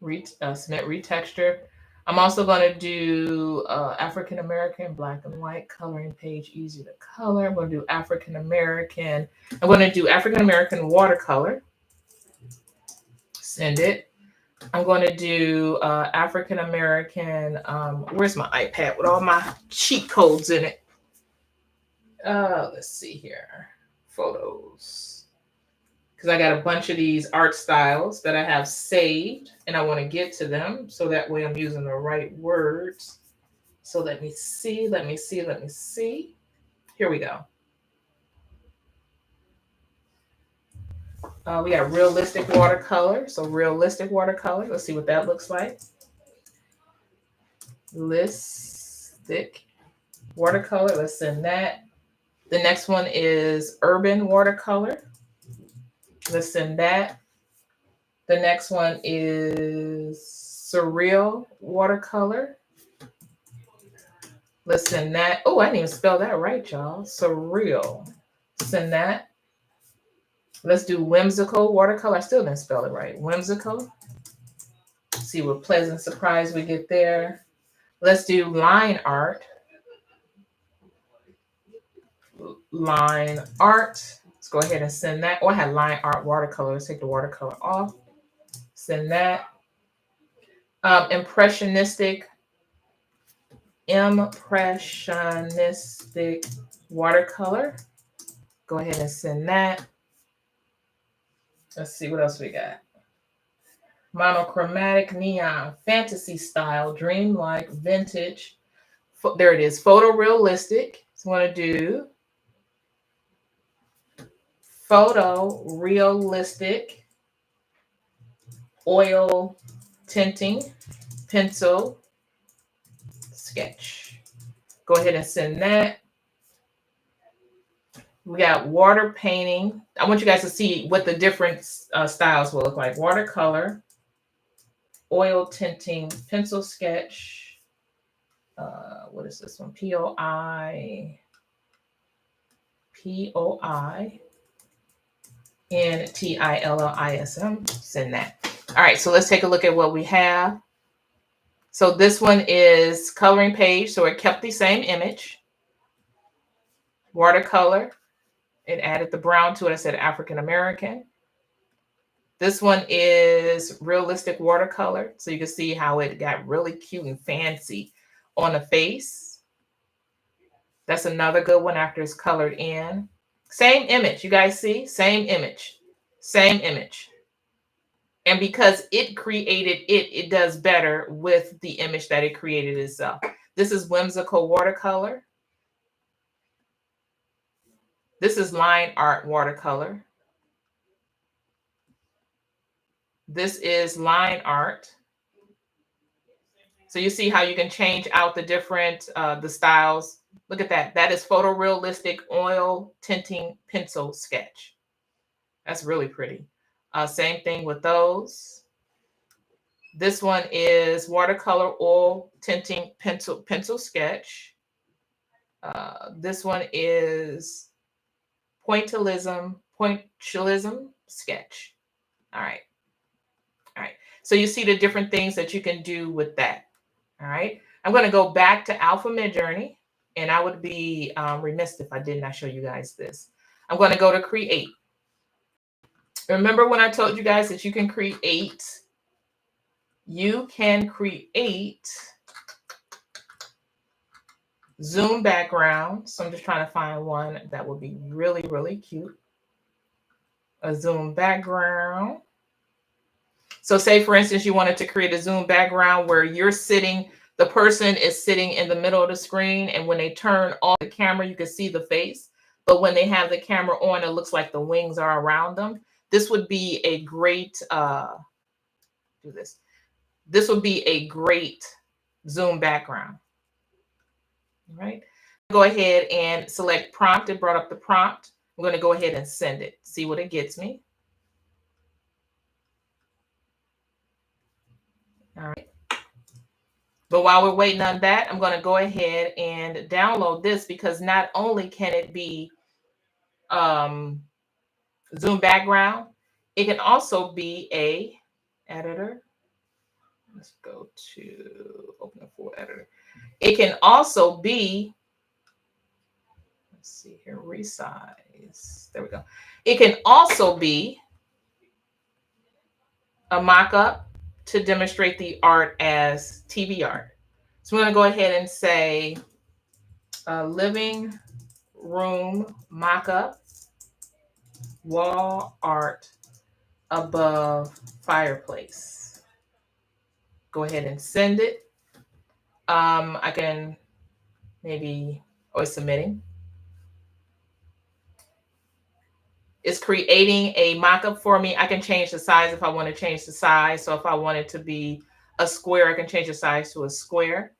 submit retexture. I'm also going to do African American, black and white, coloring page, easy to color. I'm going to do African American. I'm going to do African American watercolor. Send it. I'm going to do African American. Where's my iPad with all my cheat codes in it? Let's see here. Photos. Because I got a bunch of these art styles that I have saved and I want to get to them. So that way I'm using the right words. So let me see. Here we go. We got realistic watercolor. So realistic watercolor. Let's see what that looks like. Realistic watercolor. Let's send that. The next one is urban watercolor. Let's send that. The next one is surreal watercolor. Let's send that. Oh, I didn't even spell that right, y'all. Surreal. Send that. Let's do whimsical watercolor. I still didn't spell it right. Whimsical. See what pleasant surprise we get there. Let's do line art. Line art. Let's go ahead and send that. Oh, I had line art watercolor. Let's take the watercolor off. Send that. Impressionistic watercolor. Go ahead and send that. Let's see what else we got. Monochromatic neon, fantasy style, dreamlike, vintage. There it is, photorealistic. So I'm going to do photorealistic, oil tinting, pencil, sketch. Go ahead and send that. We got water painting. I want you guys to see what the different styles will look like. Watercolor, oil tinting, pencil sketch. What is this one? POI, NTILLISM. Send that. All right, so let's take a look at what we have. So this one is coloring page, so it kept the same image. watercolor. It added the brown to it. I said African American. This one is realistic watercolor. So you can see how it got really cute and fancy on the face. That's another good one after it's colored in. Same image, you guys see? Same image. Same image. And because it created it, it does better with the image that it created itself. This is whimsical watercolor. This is line art watercolor. This is line art. So you see how you can change out the different, the styles. Look at that. That is photorealistic oil tinting pencil sketch. That's really pretty. Same thing with those. This one is watercolor oil tinting pencil sketch. This one is pointillism sketch. All right. All right. So you see the different things that you can do with that. All right. I'm going to go back to Alpha MidJourney, and I would be remiss if I did not show you guys this. I'm going to go to create. Remember when I told you guys that you can create Zoom background. So I'm just trying to find one that would be really, really cute. A Zoom background. So say, for instance, you wanted to create a Zoom background where you're sitting, the person is sitting in the middle of the screen, and when they turn off the camera, you can see the face. But when they have the camera on, it looks like the wings are around them. This would be a great, This would be a great Zoom background. All right. Go ahead and select prompt. It brought up the prompt. I'm going to go ahead and send it. See what it gets me. All right. But while we're waiting on that, I'm going to go ahead and download this, because not only can it be Zoom background, it can also be a editor. Let's go to open a full editor. It can also be, let's see here, resize. There we go. It can also be a mock-up to demonstrate the art as TV art. So we're going to go ahead and say living room mock-up, wall art above fireplace. Go ahead and send it. I can maybe, it's submitting. It's creating a mock-up for me. I can change the size if I want to change the size. So if I want it to be a square, I can change the size to a square.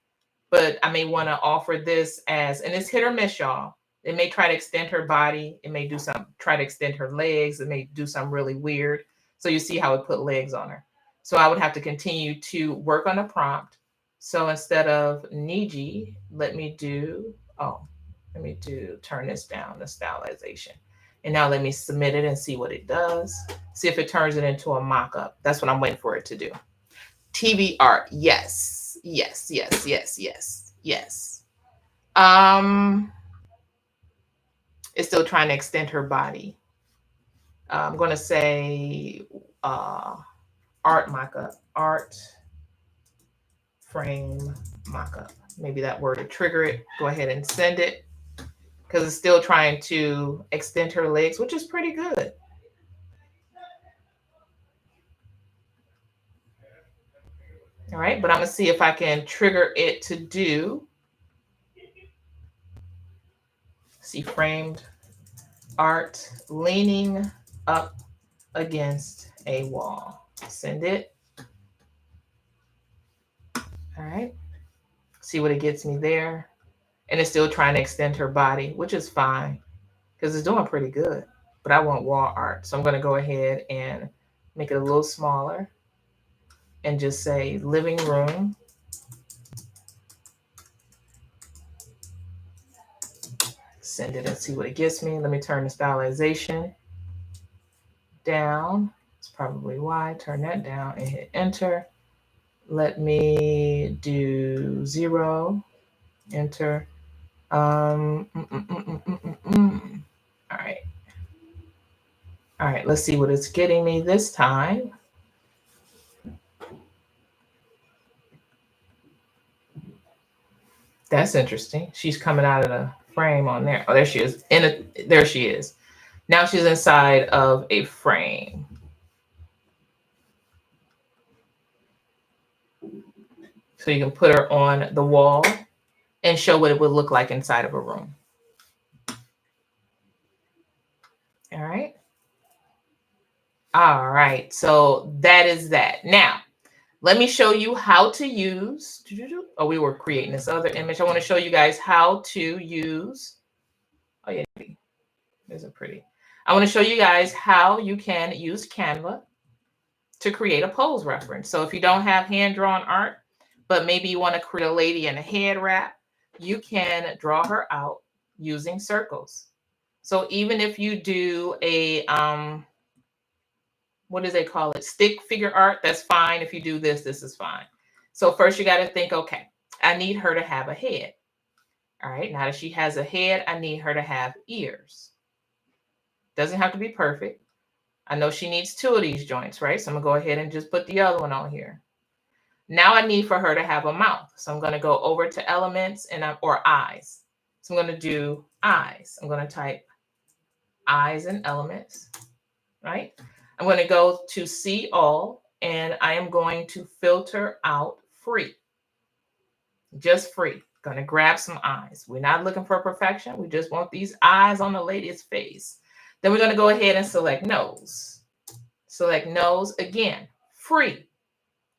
But I may want to offer this as, and it's hit or miss, y'all. It may try to extend her body. It may do some, try to extend her legs. It may do something really weird. So you see how it put legs on her. So I would have to continue to work on a prompt. So instead of Niji, let me turn this down, the stylization. And now let me submit it and see what it does. See if it turns it into a mock-up. That's what I'm waiting for it to do. TV art. Yes. Yes, yes, yes, yes, yes. It's still trying to extend her body. I'm going to say art mock-up. Art frame mock-up. Maybe that word to trigger it. Go ahead and send it, because it's still trying to extend her legs, which is pretty good. All right, but I'm going to see if I can trigger it to do. See, framed art leaning up against a wall. Send it. All right. See what it gets me there. And it's still trying to extend her body, which is fine because it's doing pretty good. But I want wall art. So I'm going to go ahead and make it a little smaller and just say living room. Send it and see what it gives me. Let me turn the stylization down. It's probably why. Turn that down and hit enter. Let me do 0. Enter. All right. All right, let's see what it's getting me this time. That's interesting. She's coming out of the frame on there. Oh, there she is. There she is. Now she's inside of a frame. So you can put her on the wall and show what it would look like inside of a room. All right. All right. So that is that. Now, let me show you how to use. Oh, we were creating this other image. I want to show you guys how to use. Oh, yeah. These are pretty. I want to show you guys how you can use Canva to create a pose reference. So if you don't have hand-drawn art, but maybe you want to create a lady in a head wrap, you can draw her out using circles. So even if you do a, what do they call it? Stick figure art, that's fine. If you do this, this is fine. So first you got to think, okay, I need her to have a head. All right, now that she has a head, I need her to have ears. Doesn't have to be perfect. I know she needs 2 of these joints, right? So I'm going to go ahead and just put the other one on here. Now I need for her to have a mouth. So I'm going to go over to elements or eyes. So I'm going to do eyes. I'm going to type eyes and elements, right? I'm going to go to see all, and I am going to filter out free. Just free. Going to grab some eyes. We're not looking for perfection. We just want these eyes on the lady's face. Then we're going to go ahead and select nose. Select nose again, free.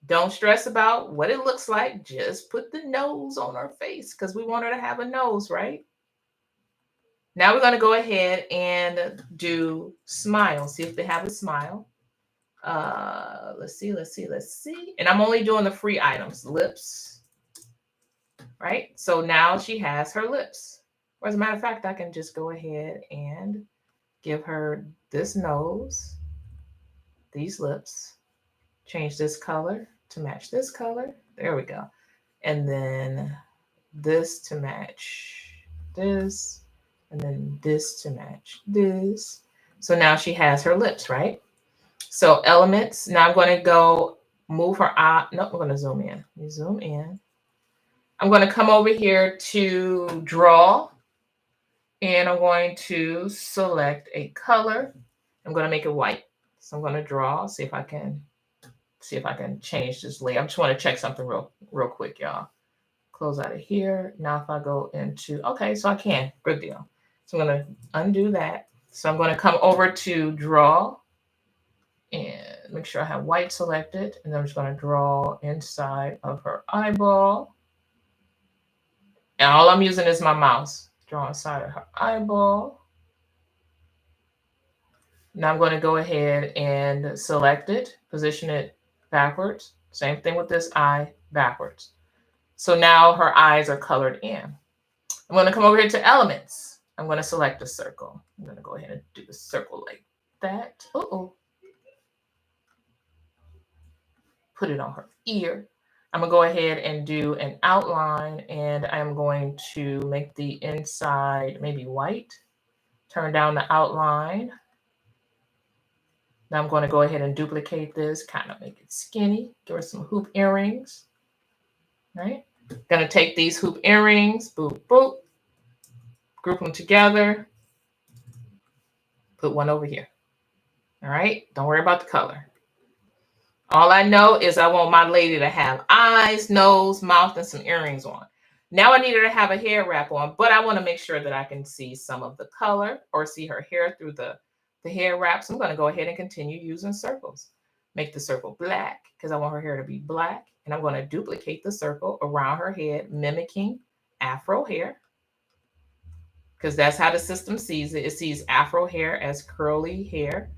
Don't stress about what it looks like. Just put the nose on her face because we want her to have a nose, right? Now we're going to go ahead and do smile. See if they have a smile. Let's see. And I'm only doing the free items, lips, right? So now she has her lips. Or as a matter of fact, I can just go ahead and give her this nose, these lips, change this color to match this color. There we go. And then this to match this, and then this to match this. So now she has her lips, right? So elements. Now I'm going to go move her eye. No, we're going to zoom in. Zoom in. I'm going to come over here to draw, and I'm going to select a color. I'm going to make it white. So I'm going to draw, see if I can change this layer. I just want to check something real quick, y'all. Close out of here. Now if I go into, okay, so I can, good deal. So I'm going to undo that. So I'm going to come over to draw and make sure I have white selected. And then I'm just going to draw inside of her eyeball. And all I'm using is my mouse. Draw inside of her eyeball. Now I'm going to go ahead and select it, position it backwards. Same thing with this eye, backwards. So now her eyes are colored in. I'm going to come over here to elements. I'm going to select a circle. I'm going to go ahead and do the circle like that. Put it on her ear. I'm going to go ahead and do an outline, and I'm going to make the inside maybe white. Turn down the outline. Now I'm going to go ahead and duplicate this, kind of make it skinny. Give her some hoop earrings. Right? Going to take these hoop earrings, boop, boop, group them together, put one over here. All right? Don't worry about the color. All I know is I want my lady to have eyes, nose, mouth, and some earrings on. Now I need her to have a hair wrap on, but I want to make sure that I can see some of the color or see her hair through the hair wrap. So I'm going to go ahead and continue using circles. Make the circle black because I want her hair to be black. And I'm going to duplicate the circle around her head, mimicking afro hair. Because that's how the system sees it. It sees afro hair as curly hair.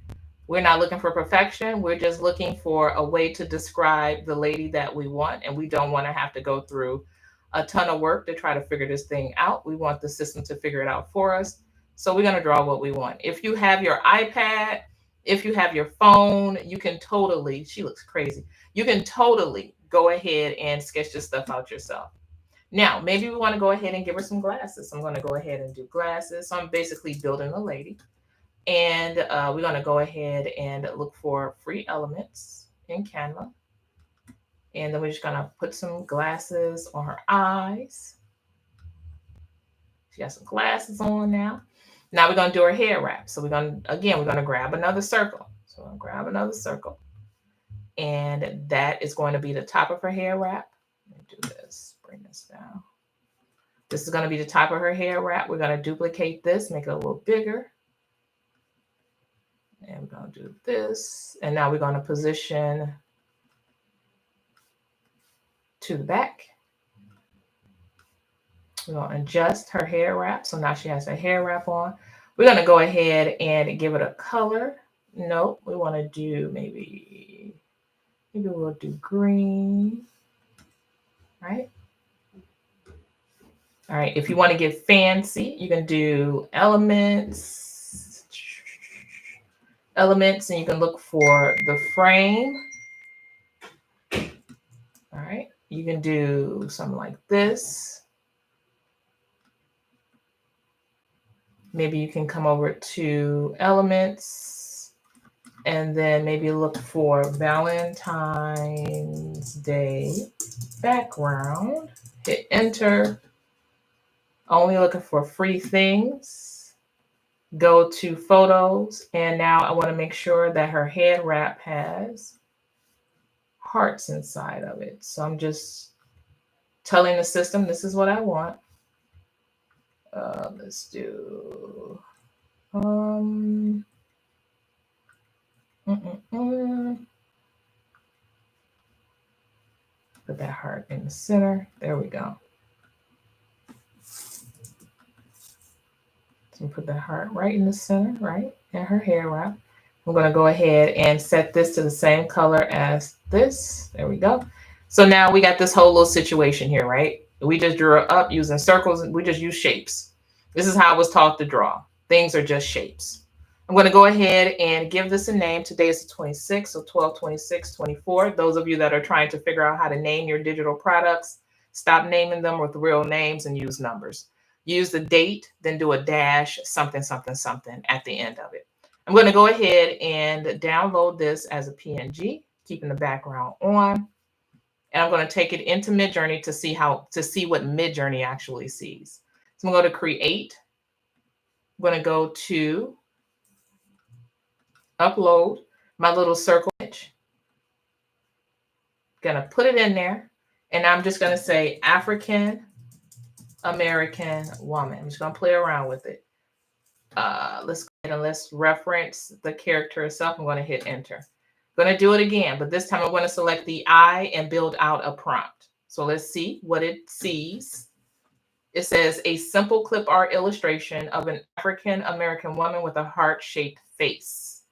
We're not looking for perfection. We're just looking for a way to describe the lady that we want. And we don't want to have to go through a ton of work to try to figure this thing out. We want the system to figure it out for us. So we're going to draw what we want. If you have your iPad, if you have your phone, you can totally, she looks crazy. You can totally go ahead and sketch this stuff out yourself. Now, maybe we want to go ahead and give her some glasses. So I'm going to go ahead and do glasses. So I'm basically building a lady. And we're going to go ahead and look for free elements in Canva. And then we're just going to put some glasses on her eyes. She got some glasses on now. Now we're going to do her hair wrap. So we're going to grab another circle. So I'm going to grab another circle. And that is going to be the top of her hair wrap. Let me do this, bring this down. This is going to be the top of her hair wrap. We're going to duplicate this, make it a little bigger. And we're going to do this. And now we're going to position to the back. We're going to adjust her hair wrap. So now she has her hair wrap on. We're going to go ahead and give it a color. Nope, we want to do maybe we'll do green, right? All right, if you want to get fancy, you can do elements, and you can look for the frame. All right, you can do something like this. Maybe you can come over to elements and then maybe look for Valentine's Day background. Hit enter. Only looking for free things. Go to photos. And now I want to make sure that her head wrap has hearts inside of it. So I'm just telling the system this is what I want. Let's do put that heart in the center. There we go. So put that heart right in the center, right? And her hair wrap. I'm going to go ahead and set this to the same color as this. There we go. So now we got this whole little situation here, right? We just drew it up using circles and we just use shapes. This is how I was taught to draw. Things are just shapes. I'm going to go ahead and give this a name. Today is the 26th, so 12/26/24. Those of you that are trying to figure out how to name your digital products, stop naming them with real names and use numbers. Use the date, then do a dash, something, something, something at the end of it. I'm going to go ahead and download this as a PNG, keeping the background on. And I'm going to take it into MidJourney to see what MidJourney actually sees. So I'm going to go to create. I'm going to go to upload my little circle image. Going to put it in there. And I'm just going to say African American woman. I'm just going to play around with it. Let's go ahead and let's reference the character itself. I'm going to hit enter. I'm going to do it again, but this time I'm going to select the eye and build out a prompt. So let's see what it sees. It says a simple clip art illustration of an African American woman with a heart-shaped face.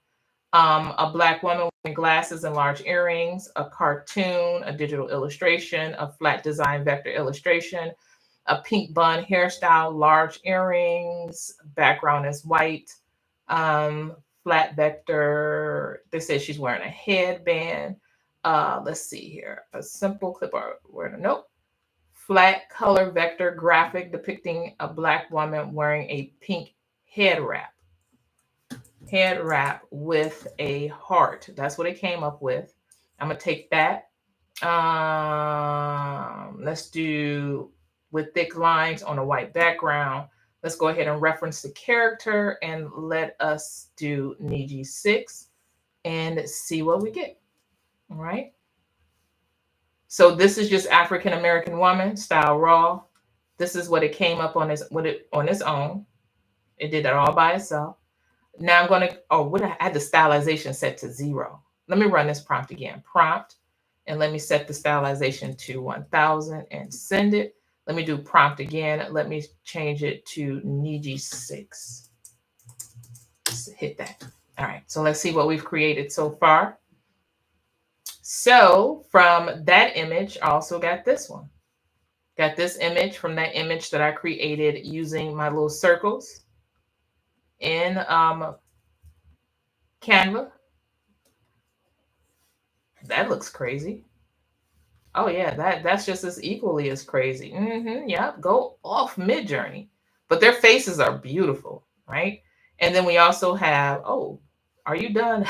A Black woman wearing glasses and large earrings, a cartoon, a digital illustration, a flat design vector illustration, a pink bun hairstyle, large earrings, background is white, flat vector. They said she's wearing a headband. Let's see here. A simple clip art. Nope. Flat color vector graphic depicting a Black woman wearing a pink head wrap. Head wrap with a heart. That's what it came up with. I'm going to take that. Let's do with thick lines on a white background. Let's go ahead and reference the character and let us do Niji 6 and see what we get. All right. So this is just African American woman style raw. This is what it came up on its own. It did that all by itself. Now I'm going to, I had the stylization set to 0. Let me run this prompt again. Prompt, and let me set the stylization to 1000 and send it. Let me do prompt again. Let me change it to Niji 6. Just hit that. All right, so let's see what we've created so far. So from that image, I also got this one. Got this image from that image that I created using my little circles in Canva. That looks crazy. Oh yeah, that's just as equally as crazy. Yeah, go off MidJourney, but their faces are beautiful, right? And then we also have, oh, are you done?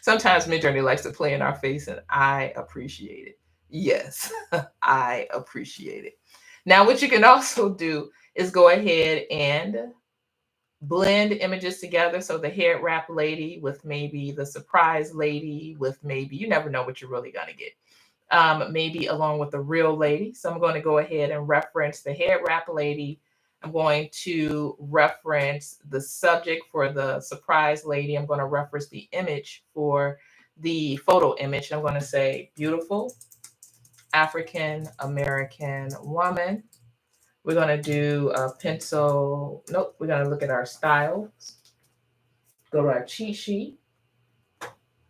Sometimes MidJourney likes to play in our face, and I appreciate it. Yes, I appreciate it. Now, what you can also do is go ahead and blend images together. So the hair wrap lady with maybe the surprise lady with maybe, you never know what you're really going to get. Maybe along with the real lady. So I'm going to go ahead and reference the hair wrap lady. I'm going to reference the subject for the surprise lady. I'm going to reference the image for the photo image. I'm going to say beautiful African American woman. We're going to do a pencil. Nope. We're going to look at our styles. Go to our cheat sheet.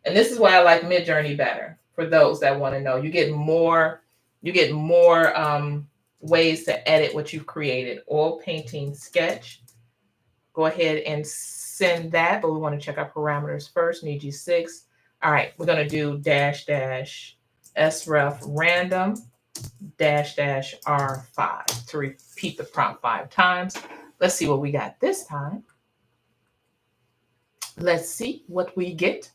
And this is why I like MidJourney better. For those that want to know, you get more ways to edit what you've created. Oil painting sketch. Go ahead and send that, but we want to check our parameters first. Need you 6. All right, we're going to do --sref random --r5 to repeat the prompt 5 times. Let's see what we got this time. Let's see what we get.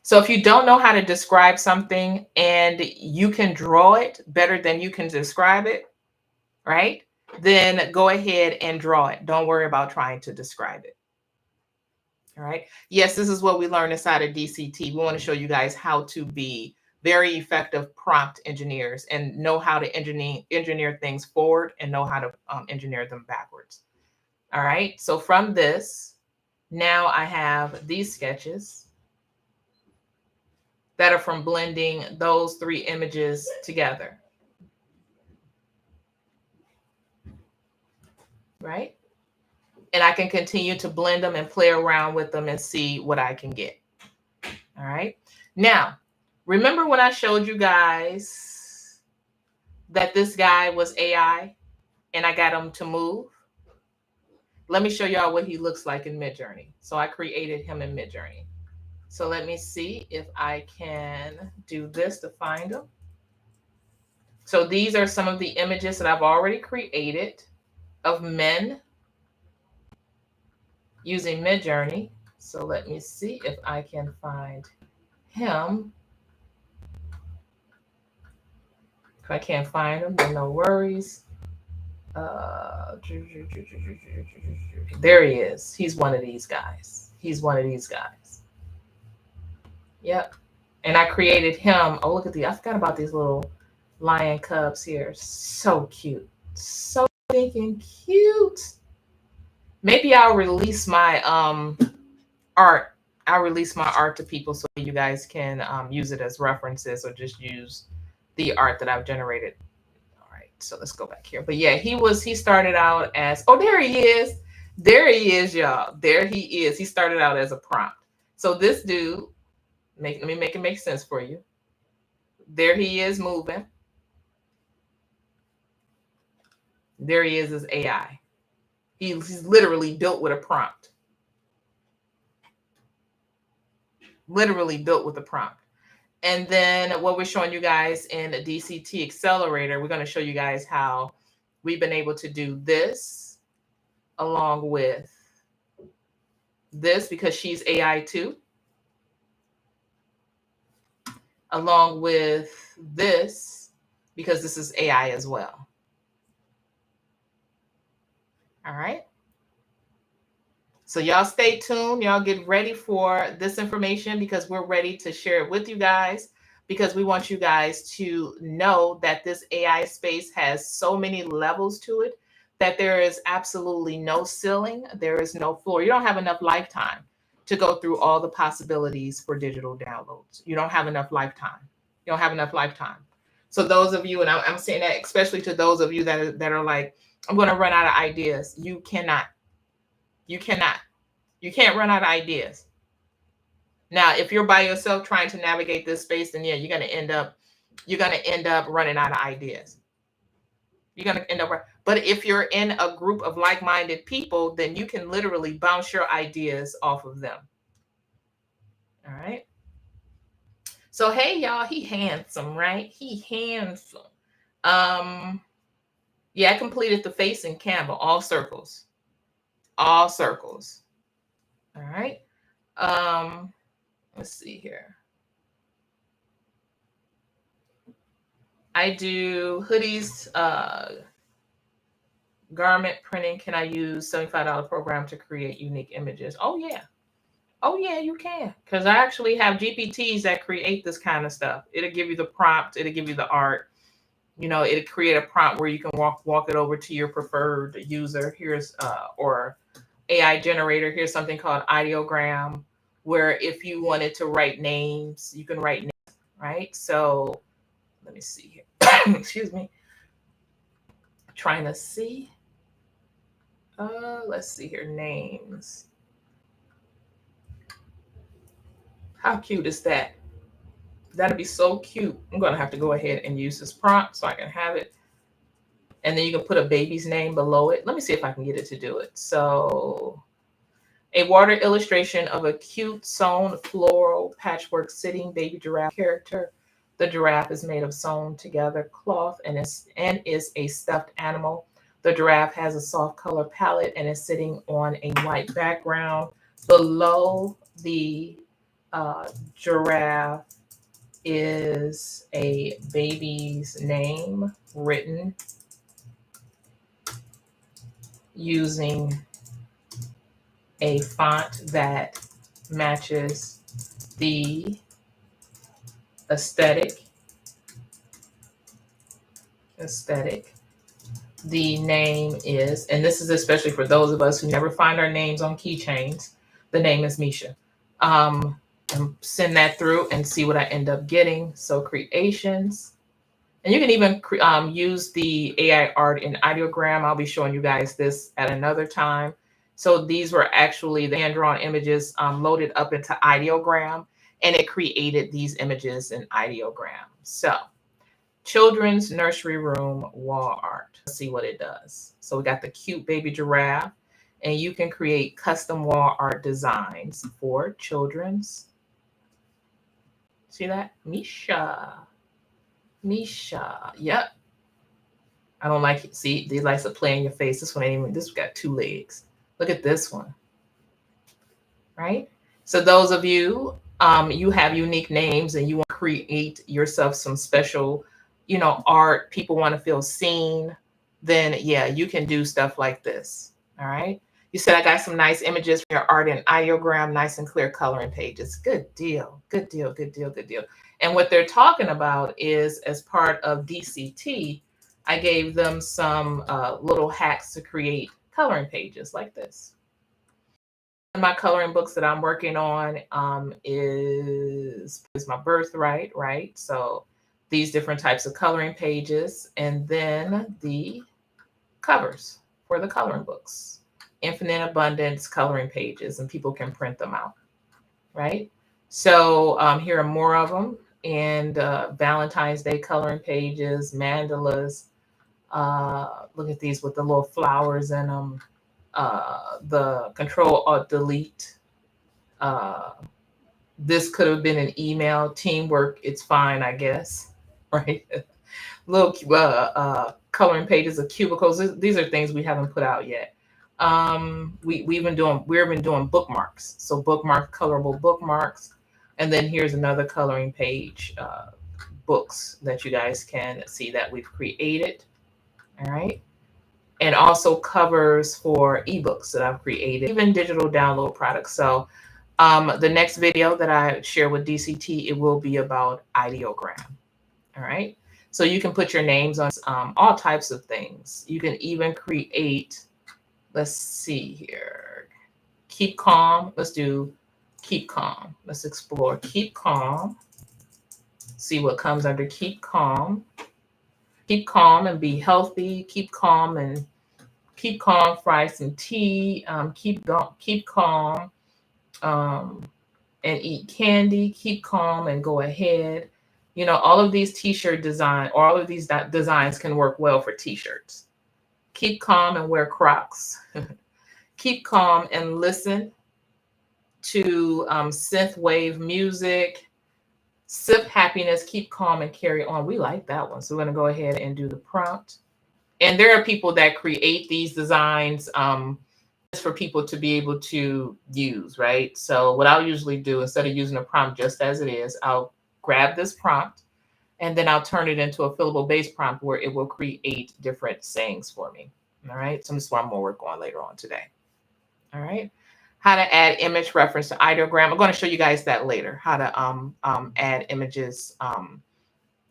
So if you don't know how to describe something and you can draw it better than you can describe it, right? Then go ahead and draw it. Don't worry about trying to describe it. All right. Yes, this is what we learned inside of DCT. We want to show you guys how to be very effective prompt engineers and know how to engineer things forward and know how to engineer them backwards. All right. So from this, now I have these sketches that are from blending those 3 images together. Right? And I can continue to blend them and play around with them and see what I can get. All right. Now, remember when I showed you guys that this guy was AI and I got him to move? Let me show y'all what he looks like in MidJourney. So I created him in MidJourney. So let me see if I can do this to find him. So these are some of the images that I've already created of men using MidJourney. So let me see if I can find him. If I can't find him, then no worries. There he is. He's one of these guys. He's one of these guys. Yep. And I created him. Oh, look at I forgot about these little lion cubs here. So cute. So stinking cute. Maybe I'll release my art. I'll release my art to people so you guys can use it as references or just use the art that I've generated. All right, so let's go back here. But yeah, he started out as, oh, there he is. There he is, y'all. There he is. He started out as a prompt. So this dude, let me make it make sense for you. There he is moving. There he is as AI. He's literally built with a prompt. Literally built with a prompt. And then what we're showing you guys in the DCT Accelerator, we're going to show you guys how we've been able to do this along with this because she's AI too. Along with this because this is AI as well. All right. So y'all stay tuned. Y'all get ready for this information because we're ready to share it with you guys because we want you guys to know that this AI space has so many levels to it that there is absolutely no ceiling. There is no floor. You don't have enough lifetime to go through all the possibilities for digital downloads. You don't have enough lifetime. You don't have enough lifetime. So those of you, and I'm saying that especially to those of you that are like, I'm going to run out of ideas. You cannot. You cannot. You can't run out of ideas. Now, if you're by yourself trying to navigate this space, then yeah, you're gonna end up running out of ideas. You're gonna end up. But if you're in a group of like-minded people, then you can literally bounce your ideas off of them. All right. So hey y'all, he handsome, right? He handsome. Yeah, I completed the face in Canva, all circles. All circles. All right. Let's see here. I do hoodies, garment printing. Can I use $75 program to create unique images? Oh yeah. Oh yeah, you can. Because I actually have GPTs that create this kind of stuff. It'll give you the prompt, it'll give you the art. You know, it'll create a prompt where you can walk it over to your preferred user. Here's or AI generator. Here's something called Ideogram, where if you wanted to write names, you can write names, right? So let me see here. Excuse me. Trying to see. Let's see here. Names. How cute is that? That'd be so cute. I'm gonna have to go ahead and use this prompt so I can have it. And then you can put a baby's name below it. Let me see if I can get it to do it. So a water illustration of a cute sewn floral patchwork sitting baby giraffe character. The giraffe is made of sewn together cloth and is a stuffed animal. The giraffe has a soft color palette and is sitting on a white background. Below the giraffe is a baby's name written using a font that matches the aesthetic. The name is, and this is especially for those of us who never find our names on keychains, the name is Misha. And send that through and see what I end up getting. So creations. And you can even use the AI art in Ideogram. I'll be showing you guys this at another time. So these were actually the hand-drawn images loaded up into Ideogram, and it created these images in Ideogram. So children's nursery room wall art. Let's see what it does. So we got the cute baby giraffe, and you can create custom wall art designs for children's. See that? Misha. Yep. I don't like it. See, they likes to play in your face. This one ain't even, this got 2 legs. Look at this one. Right? So those of you, you have unique names and you want to create yourself some special, art, people want to feel seen, then yeah, you can do stuff like this. All right. You said I got some nice images for your art in Ideogram, nice and clear coloring pages. Good deal. Good deal. Good deal. Good deal. And what they're talking about is, as part of DCT, I gave them some little hacks to create coloring pages like this. My coloring books that I'm working on is my birthright, right? So these different types of coloring pages, and then the covers for the coloring books. Infinite abundance coloring pages, and people can print them out, right? So here are more of them. And Valentine's Day coloring pages, mandalas. Look at these with the little flowers in them. The Control-Alt-Delete. This could have been an email. Teamwork, it's fine, I guess, right? Little coloring pages of cubicles. These are things we haven't put out yet. We've been doing bookmarks. So colorable bookmarks. And then here's another coloring page, books that you guys can see that we've created. All right. And also covers for ebooks that I've created, even digital download products. So the next video that I share with DCT, it will be about Ideogram. All right. So you can put your names on all types of things. You can even create, let's see here, keep calm. Let's do keep calm. Let's explore keep calm. See what comes under keep calm. Keep calm and be healthy. Keep calm, fry some tea. Keep calm and eat candy. Keep calm and go ahead. All of these t-shirt design, or all of these designs can work well for t-shirts. Keep calm and wear Crocs. Keep calm and listen to synthwave music. Sip happiness, keep calm, and carry on. We like that one. So we're going to go ahead and do the prompt. And there are people that create these designs for people to be able to use, right? So what I'll usually do, instead of using a prompt just as it is, I'll grab this prompt and then I'll turn it into a fillable base prompt where it will create different sayings for me. All right. So this is what I'm going to work on later on today. All right. How to add image reference to ideogram. I'm going to show you guys that later. How to add images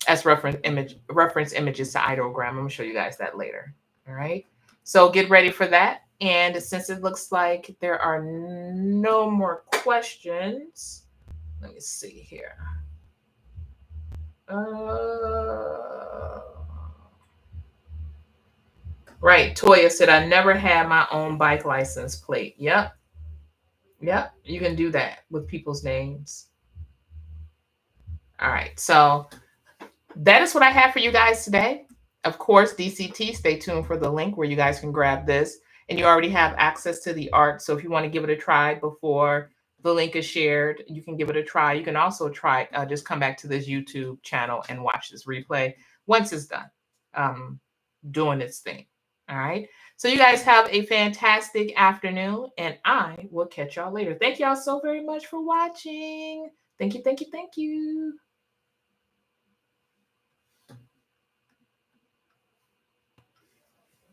as reference images to ideogram. I'm going to show you guys that later. All right. So get ready for that. And since it looks like there are no more questions, let me see here. Right. Toya said, I never had my own bike license plate. Yep. Yep. You can do that with people's names. All right. So that is what I have for you guys today. Of course, DCT, stay tuned for the link where you guys can grab this. And you already have access to the art. So if you want to give it a try before the link is shared, you can give it a try. You can also try, just come back to this YouTube channel and watch this replay once it's done doing its thing. All right. So you guys have a fantastic afternoon and I will catch y'all later. Thank y'all so very much for watching. Thank you, thank you, thank you.